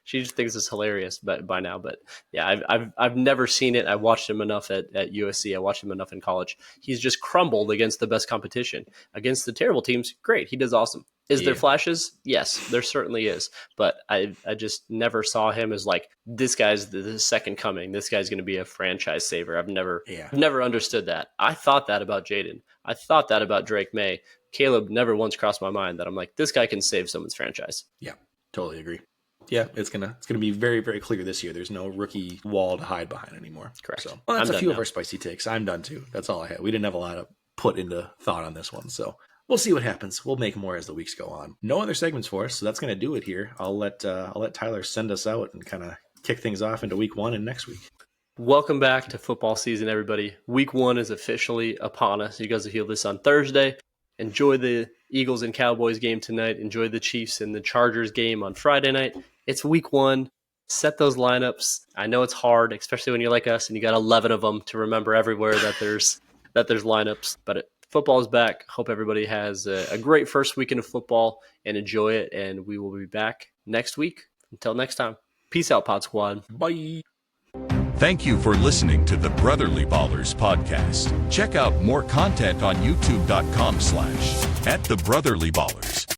she just thinks it's hilarious. But by now, but yeah, I've never seen it. I watched him enough at USC. I watched him enough in college. He's just crumbled against the best competition. Against the terrible teams, great. He does awesome. Is there flashes? Yes, there certainly is. But I just never saw him as like, this guy's the second coming. This guy's going to be a franchise saver. I've never understood that. I thought that about Jaden. I thought that about Drake May. Caleb never once crossed my mind that I'm like, this guy can save someone's franchise. Yeah, totally agree. Yeah, it's gonna be very, very clear this year. There's no rookie wall to hide behind anymore. Correct. So that's a few of our spicy takes. I'm done too. That's all I had. We didn't have a lot of put into thought on this one. So we'll see what happens. We'll make more as the weeks go on. No other segments for us, so that's going to do it here. I'll let Tyler send us out and kind of kick things off into week 1 and next week. Welcome back to football season, everybody. Week 1 is officially upon us. You guys will hear this on Thursday. Enjoy the Eagles and Cowboys game tonight. Enjoy the Chiefs and the Chargers game on Friday night. It's week 1. Set those lineups. I know it's hard, especially when you're like us and you got 11 of them to remember everywhere that there's lineups. But football is back. Hope everybody has a great first weekend of football and enjoy it. And we will be back next week. Until next time. Peace out, Pod Squad. Bye. Thank you for listening to the Brotherly Ballers podcast. Check out more content on youtube.com/@thebrotherlyballers.